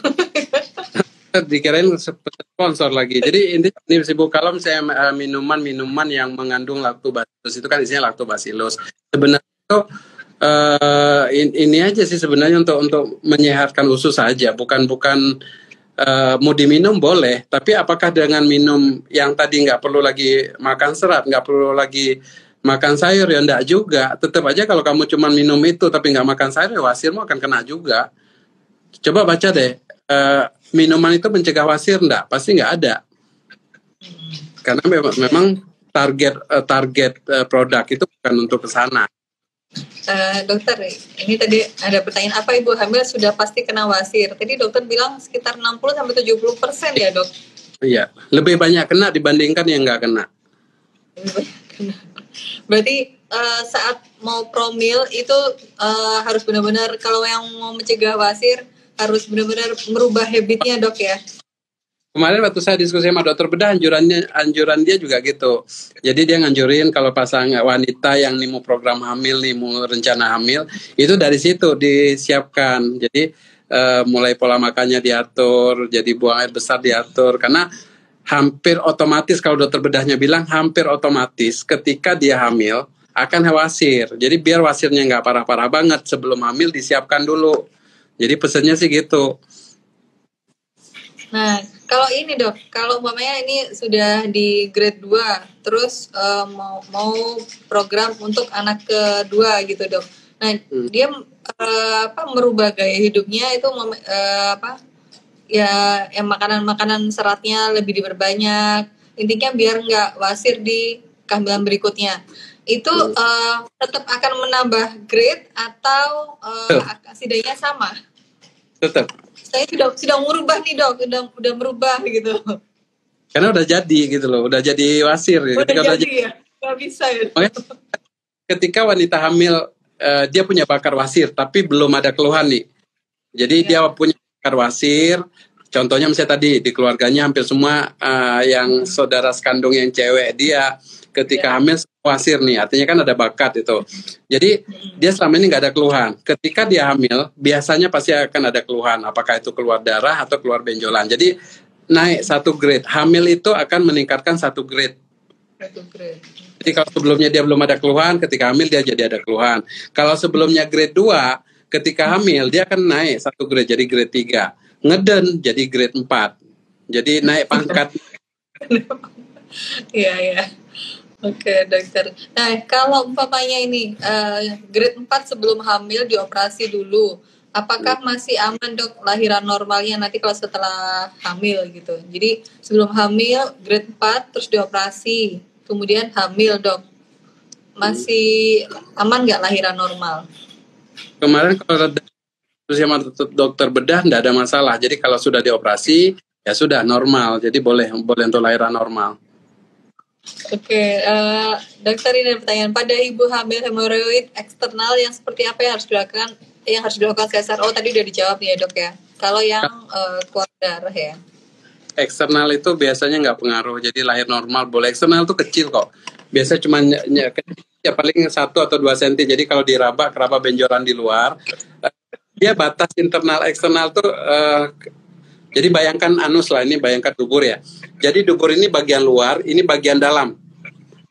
Dikirain sponsor lagi. Jadi ini Bu, kalau misalnya minuman yang mengandung lactobacillus itu kan isinya lactobacillus. Sebenarnya itu ini aja sih sebenarnya untuk menyehatkan usus saja, bukan mau diminum boleh, tapi apakah dengan minum yang tadi nggak perlu lagi makan serat, nggak perlu lagi makan sayur, ya enggak juga. Tetap aja kalau kamu cuma minum itu tapi nggak makan sayur, ya wasirmu akan kena juga. Coba baca deh, minuman itu mencegah wasir enggak? Pasti nggak ada. Karena memang target produk itu bukan untuk ke sana. Dokter, ini tadi ada pertanyaan, apa ibu hamil sudah pasti kena wasir? Tadi dokter bilang sekitar 60-70% ya dok? Iya, lebih banyak kena dibandingkan yang nggak kena. Berarti saat mau promil itu harus benar-benar, kalau yang mau mencegah wasir harus benar-benar merubah habitnya dok ya? Kemarin waktu saya diskusi sama dokter bedah, anjuran dia juga gitu. Jadi dia nganjurin kalau pasangan wanita yang nih mau program hamil, nih mau rencana hamil, itu dari situ disiapkan. Jadi mulai pola makannya diatur, jadi buang air besar diatur. Karena hampir otomatis, kalau dokter bedahnya bilang hampir otomatis ketika dia hamil akan wasir. Jadi biar wasirnya nggak parah-parah banget, sebelum hamil disiapkan dulu. Jadi pesannya sih gitu. Nah, kalau ini dok, kalau umpamanya ini sudah di grade 2, terus mau program untuk anak kedua gitu dok. Nah, dia merubah gaya hidupnya itu ya yang makanan seratnya lebih diperbanyak. Intinya biar nggak wasir di kehamilan berikutnya. Itu tetap akan menambah grade atau setidaknya sama? Tetap. Saya sudah merubah nih dok, udah merubah gitu. Karena udah jadi gitu loh, udah jadi wasir. Udah jadi ya, nggak bisa ya. Ketika wanita hamil dia punya bakar wasir, tapi belum ada keluhan nih. Jadi dia punya bakar wasir. Contohnya misalnya tadi di keluarganya hampir semua yang saudara sekandung yang cewek dia ketika hamil wasir nih, artinya kan ada bakat itu. Jadi dia selama ini nggak ada keluhan. Ketika dia hamil, biasanya pasti akan ada keluhan. Apakah itu keluar darah atau keluar benjolan. Jadi naik 1 grade. Hamil itu akan meningkatkan 1 grade. Jadi kalau sebelumnya dia belum ada keluhan, ketika hamil dia jadi ada keluhan. Kalau sebelumnya grade 2, ketika hamil dia akan naik 1 grade jadi grade 3. Ngeden jadi grade 4. Jadi naik pangkat. Iya. Oke dokter. Nah kalau umpamanya ini grade 4 sebelum hamil dioperasi dulu, apakah masih aman dok lahiran normalnya nanti kalau setelah hamil gitu? Jadi sebelum hamil grade 4 terus dioperasi, kemudian hamil dok, masih aman nggak lahiran normal? Kemarin kalau sama dokter bedah tidak ada masalah. Jadi kalau sudah dioperasi ya sudah normal. Jadi boleh untuk lahiran normal. Oke, dokter, ini ada pertanyaan. Pada ibu hamil hemoroid eksternal yang seperti apa yang harus dilakukan? Yang harus dilakukan sesar? Oh, tadi udah dijawab nih ya dok ya. Kalau yang keluar darah ya. Eksternal itu biasanya nggak pengaruh. Jadi lahir normal boleh. Eksternal itu kecil kok. Biasa cuma ya paling 1 atau 2 cm. Jadi kalau diraba keraba benjolan di luar, dia batas internal eksternal tuh. Jadi bayangkan anus lah, ini bayangkan dubur ya. Jadi dubur ini bagian luar, ini bagian dalam.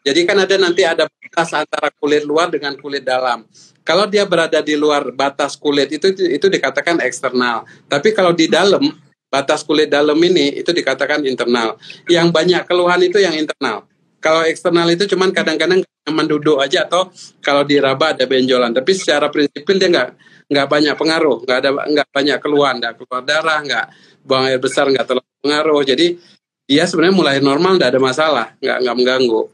Jadi kan nanti ada batas antara kulit luar dengan kulit dalam. Kalau dia berada di luar batas kulit itu dikatakan eksternal. Tapi kalau di dalam batas kulit dalam ini itu dikatakan internal. Yang banyak keluhan itu yang internal. Kalau eksternal itu cuman kadang-kadang nyaman duduk aja atau kalau diraba ada benjolan. Tapi secara prinsipil dia nggak banyak pengaruh, nggak banyak keluhan, nggak keluar darah, nggak buang air besar, nggak terlalu pengaruh. Jadi dia sebenarnya mulai normal, nggak ada masalah, nggak mengganggu.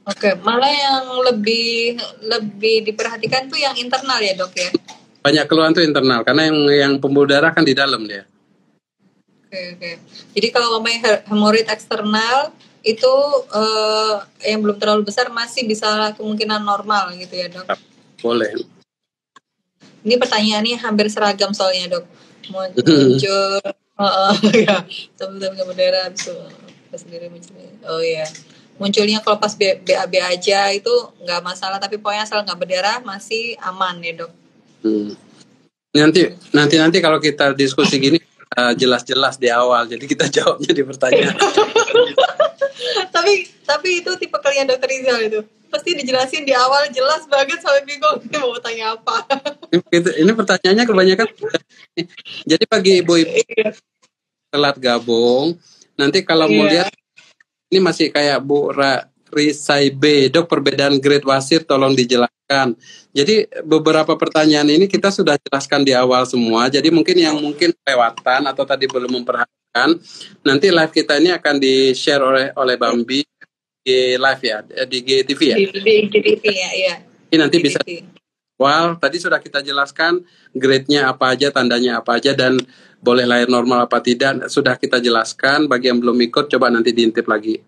Oke, malah yang lebih diperhatikan tuh yang internal ya dok ya. Banyak keluhan tuh internal, karena yang pembuluh darah kan di dalam dia. Oke. Jadi kalau ngomongin hemoroid eksternal itu yang belum terlalu besar masih bisa kemungkinan normal gitu ya dok. Boleh. Ini pertanyaannya hampir seragam soalnya dok. Muncul ya, teman-teman darah sendiri muncul. Oh ya. Munculnya kalau pas BAB aja itu nggak masalah, tapi pokoknya asal nggak berdarah masih aman ya dok. Nanti kalau kita diskusi gini jelas-jelas di awal, jadi kita jawabnya di pertanyaan. tapi itu tipe kalian dokter Rizal itu pasti dijelasin di awal jelas banget sampai bingung mau tanya apa. Ini pertanyaannya kebanyakan. Jadi bagi ibu-ibu telat gabung, nanti kalau mau lihat ini masih kayak Bu Risai B, dok perbedaan grade wasir tolong dijelaskan. Jadi beberapa pertanyaan ini kita sudah jelaskan di awal semua. Jadi mungkin lewatan atau tadi belum memperhatikan, nanti live kita ini akan di-share oleh Bambi di live ya, di GTV ya. Di GTV ya. Ini nanti bisa. Tadi sudah kita jelaskan grade-nya apa aja, tandanya apa aja, dan boleh lahir normal apa tidak, sudah kita jelaskan. Bagi yang belum ikut, coba nanti diintip lagi.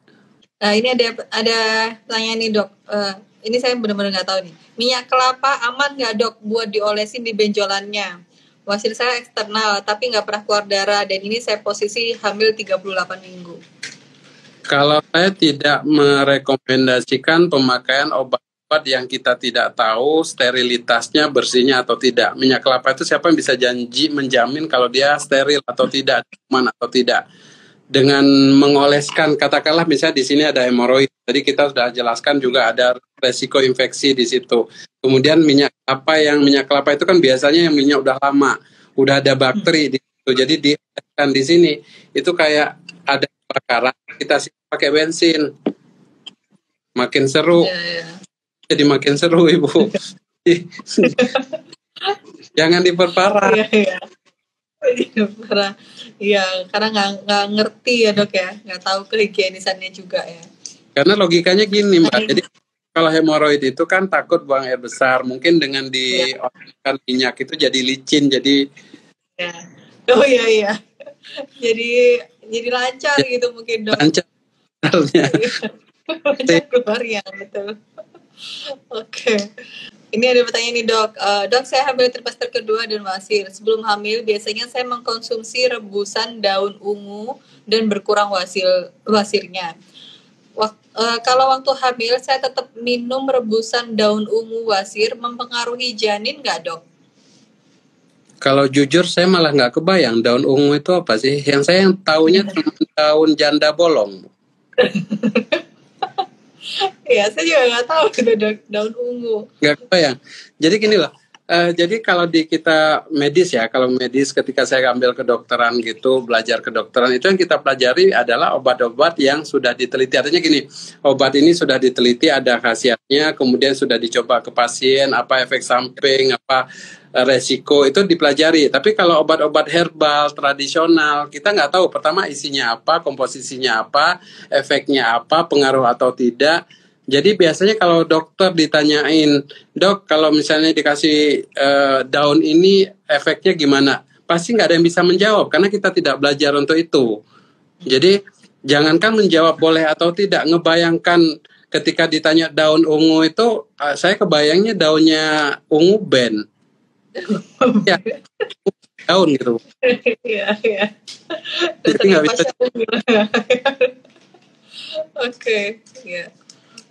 Nah, ini ada pertanyaan nih dok. Ini saya benar-benar nggak tahu nih. Minyak kelapa aman nggak dok buat diolesin di benjolannya? Wasir saya eksternal, tapi nggak pernah keluar darah, dan ini saya posisi hamil 38 minggu. Kalau saya tidak merekomendasikan pemakaian obat yang kita tidak tahu sterilitasnya, bersihnya atau tidak. Minyak kelapa itu siapa yang bisa menjamin kalau dia steril atau tidak, aman atau tidak. Dengan mengoleskan, katakanlah misalnya di sini ada hemoroid, tadi kita sudah jelaskan juga ada resiko infeksi di situ. Kemudian minyak kelapa itu kan biasanya yang minyak udah lama, udah ada bakteri di situ. Jadi dioleskan di sini itu kayak ada kebakaran, kita pakai bensin, makin seru. Jadi makin seru ibu. Jangan diperparah. Iya, karena nggak ngerti ya dok ya, nggak tahu kehigienisannya juga ya. Karena logikanya gini mbak, jadi kalau hemoroid itu kan takut buang air besar, mungkin dengan dioleskan minyak itu jadi licin, jadi. Oh iya. Jadi lancar gitu mungkin dok. Lancar. Keluar ya betul. Oke. Ini ada pertanyaan nih dok. Dok, saya hamil trimester kedua dan wasir. Sebelum hamil biasanya saya mengkonsumsi rebusan daun ungu dan berkurang wasirnya. Kalau waktu hamil saya tetap minum rebusan daun ungu wasir, mempengaruhi janin nggak dok? Kalau jujur saya malah nggak kebayang daun ungu itu apa sih. Yang saya taunya daun janda bolong. Ya, saya juga nggak tahu itu daun ungu. Nggak kebayang. Jadi gini loh. Jadi kalau di kita medis ya, kalau medis ketika saya ambil kedokteran gitu, belajar kedokteran itu yang kita pelajari adalah obat-obat yang sudah diteliti. Artinya gini, obat ini sudah diteliti, ada khasiatnya, kemudian sudah dicoba ke pasien, apa efek samping, apa resiko, itu dipelajari. Tapi kalau obat-obat herbal tradisional, kita nggak tahu pertama isinya apa, komposisinya apa, efeknya apa, pengaruh atau tidak. Jadi biasanya kalau dokter ditanyain, dok kalau misalnya dikasih daun ini efeknya gimana? Pasti nggak ada yang bisa menjawab karena kita tidak belajar untuk itu. Jadi jangankan menjawab boleh atau tidak, ngebayangkan ketika ditanya daun ungu itu, saya kebayangnya daunnya ungu band. Ya, daun gitu. Iya, iya. Jadi nggak bisa. Oke, ya.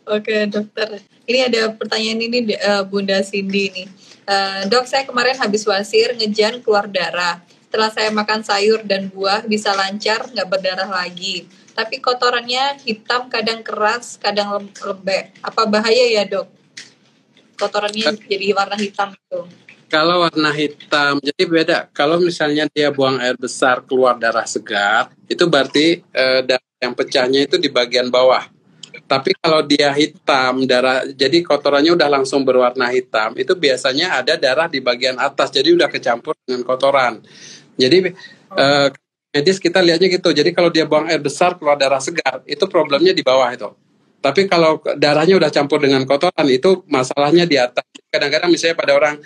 Oke, dokter. Ini ada pertanyaan ini Bunda Cindy nih. Dok, saya kemarin habis wasir, ngejan keluar darah. Setelah saya makan sayur dan buah bisa lancar, nggak berdarah lagi. Tapi kotorannya hitam, kadang keras, kadang lembek. Apa bahaya ya, Dok? Kotorannya jadi warna hitam gitu. Kalau warna hitam, jadi beda. Kalau misalnya dia buang air besar keluar darah segar, itu berarti darah yang pecahnya itu di bagian bawah. Tapi kalau dia hitam, darah, jadi kotorannya udah langsung berwarna hitam, itu biasanya ada darah di bagian atas, jadi udah kecampur dengan kotoran. Jadi medis kita lihatnya gitu. Jadi kalau dia buang air besar keluar darah segar, itu problemnya di bawah itu. Tapi kalau darahnya udah campur dengan kotoran, itu masalahnya di atas. Kadang-kadang misalnya pada orang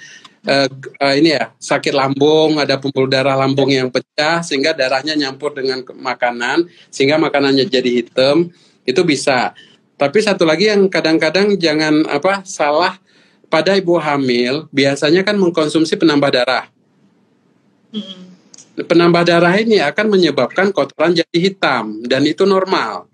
ini ya sakit lambung, ada pembuluh darah lambung yang pecah sehingga darahnya nyampur dengan makanan sehingga makanannya jadi hitam, itu bisa. Tapi satu lagi yang kadang-kadang jangan salah pada ibu hamil, biasanya kan mengkonsumsi penambah darah. Penambah darah ini akan menyebabkan kotoran jadi hitam dan itu normal.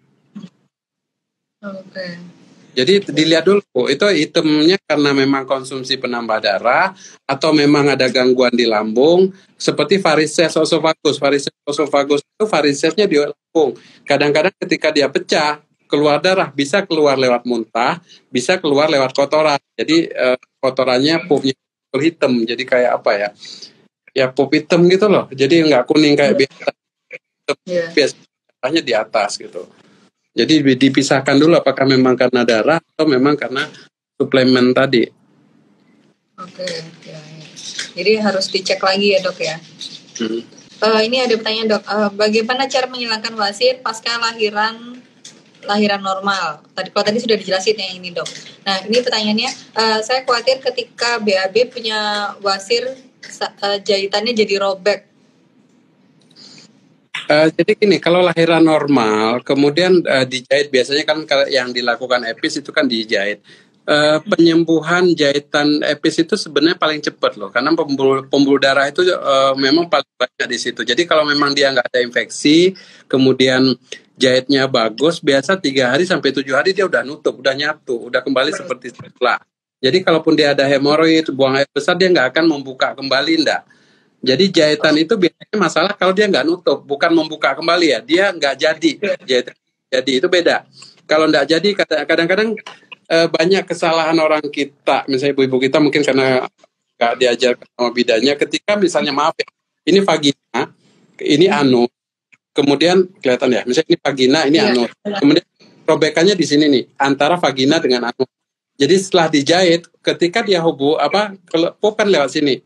Oke. Jadi dilihat dulu, itu hitamnya karena memang konsumsi penambah darah atau memang ada gangguan di lambung, seperti varises esophagus. Varises esophagus itu varisesnya di lambung. Kadang-kadang ketika dia pecah, keluar darah, bisa keluar lewat muntah, bisa keluar lewat kotoran. Jadi kotorannya pupnya hitam, jadi kayak apa ya? Ya pup hitam gitu loh. Jadi nggak kuning kayak biasa. Biasanya di atas gitu. Jadi dipisahkan dulu apakah memang karena darah atau memang karena suplemen tadi. Oke, ya. Jadi harus dicek lagi ya dok ya. Ini ada pertanyaan dok, bagaimana cara menghilangkan wasir pasca lahiran normal? Kalau tadi sudah dijelasin yang ini dok. Nah ini pertanyaannya, saya khawatir ketika BAB punya wasir jahitannya jadi robek. Jadi gini, kalau lahiran normal, kemudian dijahit, biasanya kan yang dilakukan EPIS itu kan dijahit. Penyembuhan jahitan EPIS itu sebenarnya paling cepat loh, karena pembuluh darah itu memang paling banyak di situ. Jadi kalau memang dia nggak ada infeksi, kemudian jahitnya bagus, biasa 3 hari sampai 7 hari dia udah nutup, udah nyatu, udah kembali seperti semula. Jadi kalaupun dia ada hemoroid, buang air besar, dia nggak akan membuka kembali, enggak. Jadi jahitan itu biasanya masalah kalau dia nggak nutup, bukan membuka kembali ya, dia nggak jadi. Jadi itu beda. Kalau nggak jadi, kadang-kadang banyak kesalahan orang kita, misalnya ibu-ibu kita mungkin karena nggak diajar sama bidannya, ketika misalnya maaf ya, ini vagina, ini anus, kemudian kelihatan ya, misalnya ini vagina, ini anus, kemudian robekannya di sini nih, antara vagina dengan anus. Jadi setelah dijahit, ketika dia pup kan lewat sini,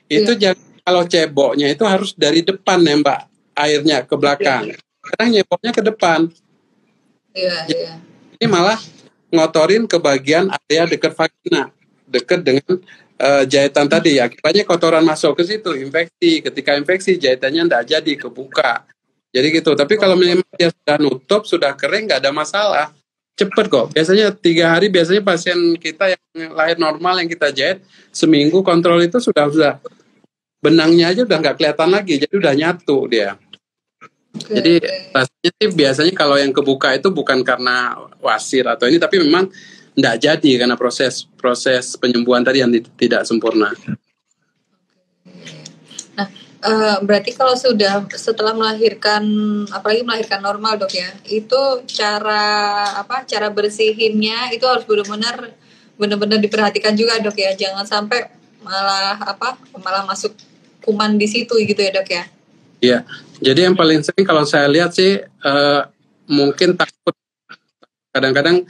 itu jangan. Kalau ceboknya itu harus dari depan nembak airnya ke belakang. Kadang nyeboknya ke depan. Iya. Ini malah ngotorin ke bagian area dekat vagina, dekat dengan jahitan tadi. Akibatnya kotoran masuk ke situ, infeksi. Ketika infeksi jahitannya tidak jadi kebuka. Jadi gitu. Tapi kalau memang dia sudah nutup, sudah kering, nggak ada masalah. Cepet kok. Biasanya 3 hari, biasanya pasien kita yang lahir normal yang kita jahit, seminggu kontrol itu sudah benangnya aja udah nggak kelihatan lagi, jadi udah nyatu dia. Jadi rasanya sih biasanya kalau yang kebuka itu bukan karena wasir atau ini, tapi memang nggak jadi karena proses penyembuhan tadi yang tidak sempurna. Nah, berarti kalau setelah melahirkan, apalagi melahirkan normal dok ya, itu cara bersihinnya itu harus benar-benar diperhatikan juga dok ya, jangan sampai malah masuk kuman di situ gitu ya dok ya. Iya, jadi yang paling sering kalau saya lihat sih mungkin takut kadang-kadang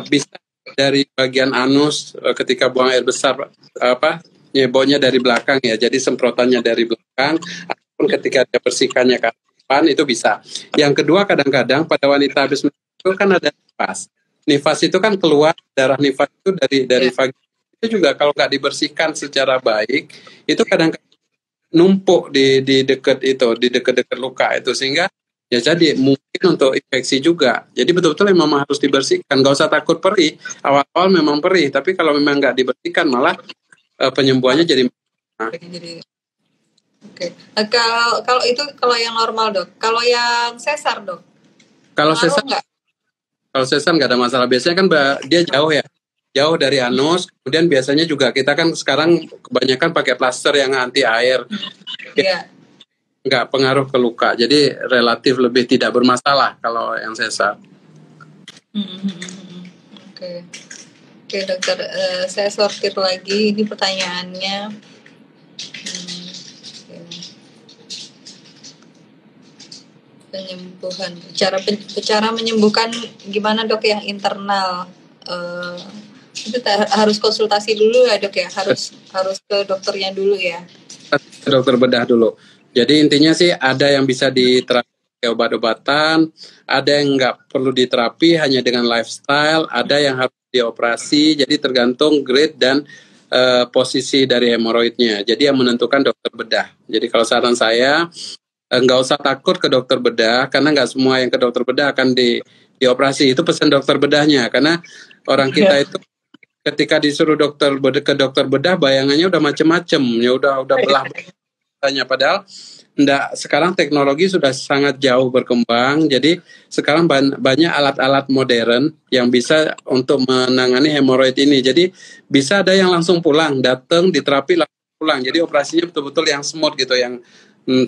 bisa dari bagian anus ketika buang air besar nyeboknya dari belakang ya, jadi semprotannya dari belakang ataupun ketika dia bersihkannya ke depan itu bisa. Yang kedua kadang-kadang pada wanita habis itu kan ada nafas. nifas itu kan keluar, darah nifas itu dari Ya. vagina itu juga kalau nggak dibersihkan secara baik itu kadang numpuk di dekat itu, di dekat-dekat luka itu, sehingga ya jadi mungkin untuk infeksi juga. Jadi betul-betul memang harus dibersihkan. Gak usah takut perih. Awal-awal memang perih, tapi kalau memang nggak dibersihkan malah penyembuhannya jadi. Jadi oke. Kalau kalau itu kalau yang normal, Dok. Kalau yang sesar, Dok. Kalau Pengaruh sesar, nggak? kalau sesar nggak ada masalah. Biasanya kan dia jauh ya, jauh dari anus. Kemudian biasanya juga kita kan sekarang kebanyakan pakai plaster yang anti air. Iya. Nggak pengaruh ke luka, jadi relatif lebih tidak bermasalah kalau yang sesar. Oke. Oke, dokter. Saya sortir lagi. Ini pertanyaannya. Penyembuhan. Cara menyembuhkan gimana, Dok, yang internal? Itu harus konsultasi dulu ya, Dok ya. Harus ke dokternya dulu ya. Dokter bedah dulu. Jadi intinya sih ada yang bisa diterapi obat-obatan, ada yang nggak perlu diterapi hanya dengan lifestyle, ada yang harus dioperasi. Jadi tergantung grade dan posisi dari hemoroidnya. Jadi yang menentukan dokter bedah. Jadi kalau saran saya nggak usah takut ke dokter bedah karena nggak semua yang ke dokter bedah akan dioperasi. Itu pesan dokter bedahnya karena orang kita itu ketika disuruh ke dokter bedah bayangannya udah macem-macem, ya udah belah tanya, padahal enggak. Sekarang teknologi sudah sangat jauh berkembang, jadi sekarang banyak alat-alat modern yang bisa untuk menangani hemoroid ini. Jadi bisa ada yang langsung pulang, datang diterapi langsung pulang. Jadi operasinya betul-betul yang smooth gitu, yang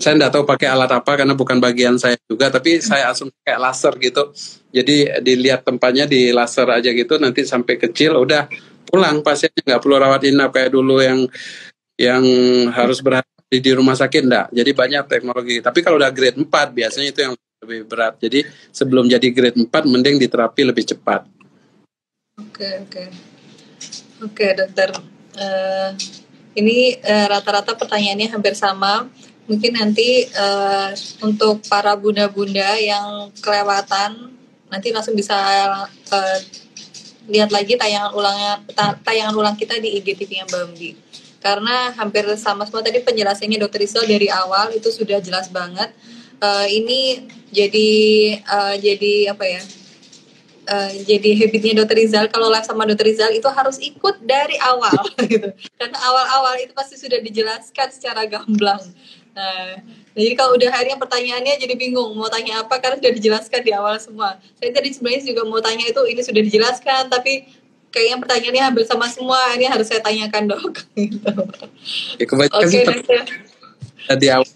saya enggak tahu pakai alat apa karena bukan bagian saya juga, tapi saya asumsi kayak laser gitu. Jadi dilihat tempatnya di laser aja gitu, nanti sampai kecil udah pulang pasiennya, nggak perlu rawat inap kayak dulu yang harus berhenti di rumah sakit, enggak. Jadi banyak teknologi. Tapi kalau udah grade 4 biasanya itu yang lebih berat. Jadi sebelum jadi grade 4 mending diterapi lebih cepat. Oke, dokter. Ini rata-rata pertanyaannya hampir sama. Mungkin nanti untuk para bunda-bunda yang kelewatan, nanti langsung bisa lihat lagi tayangan ulang kita di IGTV-nya Bambi. Karena hampir sama semua tadi penjelasannya Dokter Rizal dari awal itu sudah jelas banget. Ini jadi apa ya? Jadi habitnya Dokter Rizal kalau live sama Dokter Rizal itu harus ikut dari awal gitu. Karena awal-awal itu pasti sudah dijelaskan secara gamblang. Nah, jadi kalau udah akhirnya pertanyaannya jadi bingung mau tanya apa karena sudah dijelaskan di awal semua. Saya tadi sebenarnya juga mau tanya itu ini sudah dijelaskan tapi kayaknya pertanyaannya hampir sama semua. Ini harus saya tanyakan, Dok. Gitu. Ya, kebanyakan sih di awal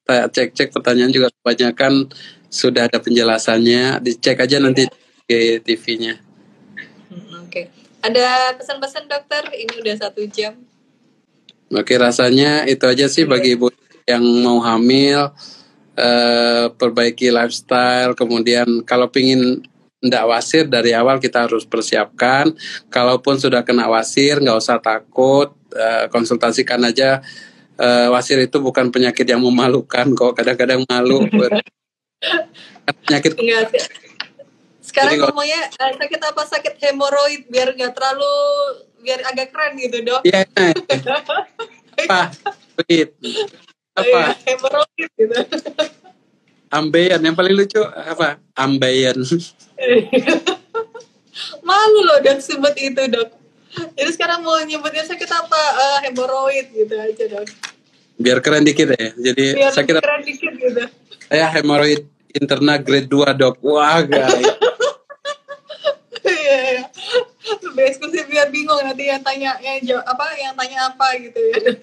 saya cek pertanyaan juga kebanyakan sudah ada penjelasannya. Dicek aja nanti di TV-nya. Oke. Ada pesan-pesan, dokter? Ini udah 1 jam. Oke, rasanya itu aja sih bagi ibu yang mau hamil, perbaiki lifestyle, kemudian kalau pingin ndak wasir dari awal kita harus persiapkan. Kalaupun sudah kena wasir nggak usah takut, konsultasikan aja. Wasir itu bukan penyakit yang memalukan kok, kadang-kadang malu. Penyakit. Sekarang ngomongnya sakit apa? Sakit hemoroid biar nggak terlalu, biar agak keren gitu, Dok. Iya. Apa? Apa? Hemoroid gitu. Ambeien, yang paling lucu apa? Ambeien. Malu loh Dok sebut itu, Dok. Jadi sekarang mau nyebutnya sakit apa? Hemoroid gitu aja, Dok. Biar keren dikit ya. Jadi biar sakit keren dikit gitu. Saya hemoroid internal grade 2, Dok. Wah, guys. Iya. Lebih eksklusif biar bingung nanti yang tanya apa gitu ya.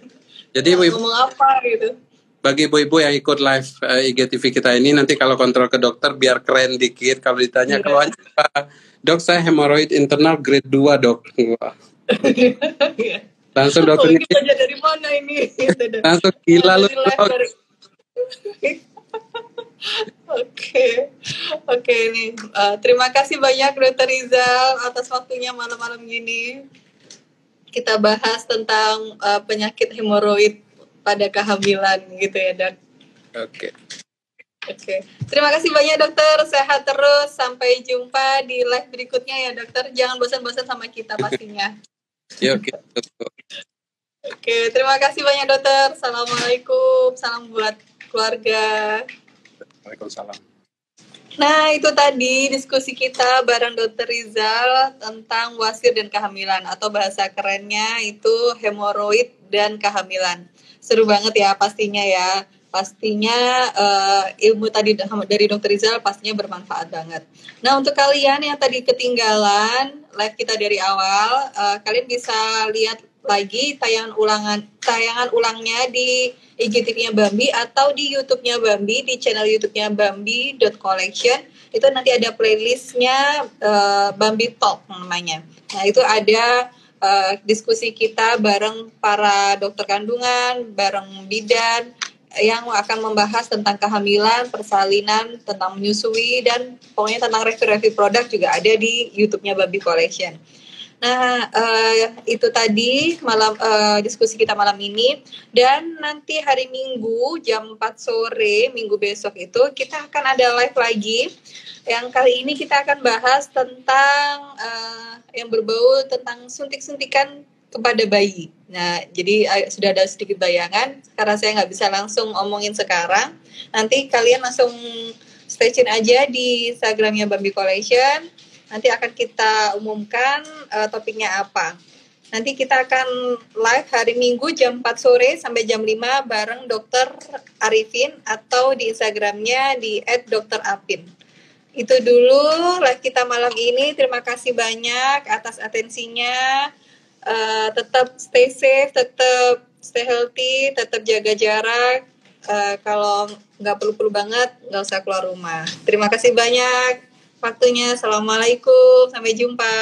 Jadi ngomong apa gitu. Bagi ibu-ibu yang ikut live IGTV kita ini, nanti kalau kontrol ke dokter biar keren dikit. Kalau ditanya keluhannya apa, Dok saya hemoroid internal grade 2, Dok. Langsung dokternya. Ini belajar dari mana ini? Langsung gila lu. Oke nih. Terima kasih banyak Dokter Rizal atas waktunya malam-malam gini. Kita bahas tentang penyakit hemoroid pada kehamilan gitu ya, Dok. Oke. Oke. Terima kasih banyak dokter. Sehat terus. Sampai jumpa di live berikutnya ya dokter. Jangan bosan-bosan sama kita pastinya. Yuk, Oke, terima kasih banyak dokter. Assalamualaikum. Salam buat keluarga. Waalaikumsalam. Nah, itu tadi diskusi kita bareng Dokter Rizal tentang wasir dan kehamilan, atau bahasa kerennya itu hemoroid dan kehamilan. Seru banget ya pastinya ya. Pastinya ilmu tadi dari Dokter Rizal pastinya bermanfaat banget. Nah, untuk kalian yang tadi ketinggalan live kita dari awal, kalian bisa lihat lagi tayangan ulangnya di IGTV-nya Bambi atau di YouTube-nya Bambi, di channel YouTube-nya Bambi.collection. Itu nanti ada playlistnya Bambi Talk namanya. Nah, itu ada diskusi kita bareng para dokter kandungan, bareng bidan yang akan membahas tentang kehamilan, persalinan, tentang menyusui, dan pokoknya tentang review-review produk juga ada di YouTube-nya Bambi Collection. Nah, itu tadi diskusi kita malam ini. Dan nanti hari Minggu jam 4 sore, Minggu besok itu kita akan ada live lagi. Yang kali ini kita akan bahas tentang yang berbau tentang suntik-suntikan kepada bayi. Nah, jadi sudah ada sedikit bayangan. Karena saya nggak bisa langsung omongin sekarang. Nanti kalian langsung stay tune aja di Instagramnya Bambi Collection. Nanti akan kita umumkan topiknya apa. Nanti kita akan live hari Minggu jam 4 sore sampai jam 5 bareng Dr. Arifin atau di Instagramnya di @drapin. Itu dulu live kita malam ini. Terima kasih banyak atas atensinya. Tetap stay safe, tetap stay healthy, tetap jaga jarak. Kalau nggak perlu-perlu banget, nggak usah keluar rumah. Terima kasih banyak waktunya. Assalamualaikum, sampai jumpa.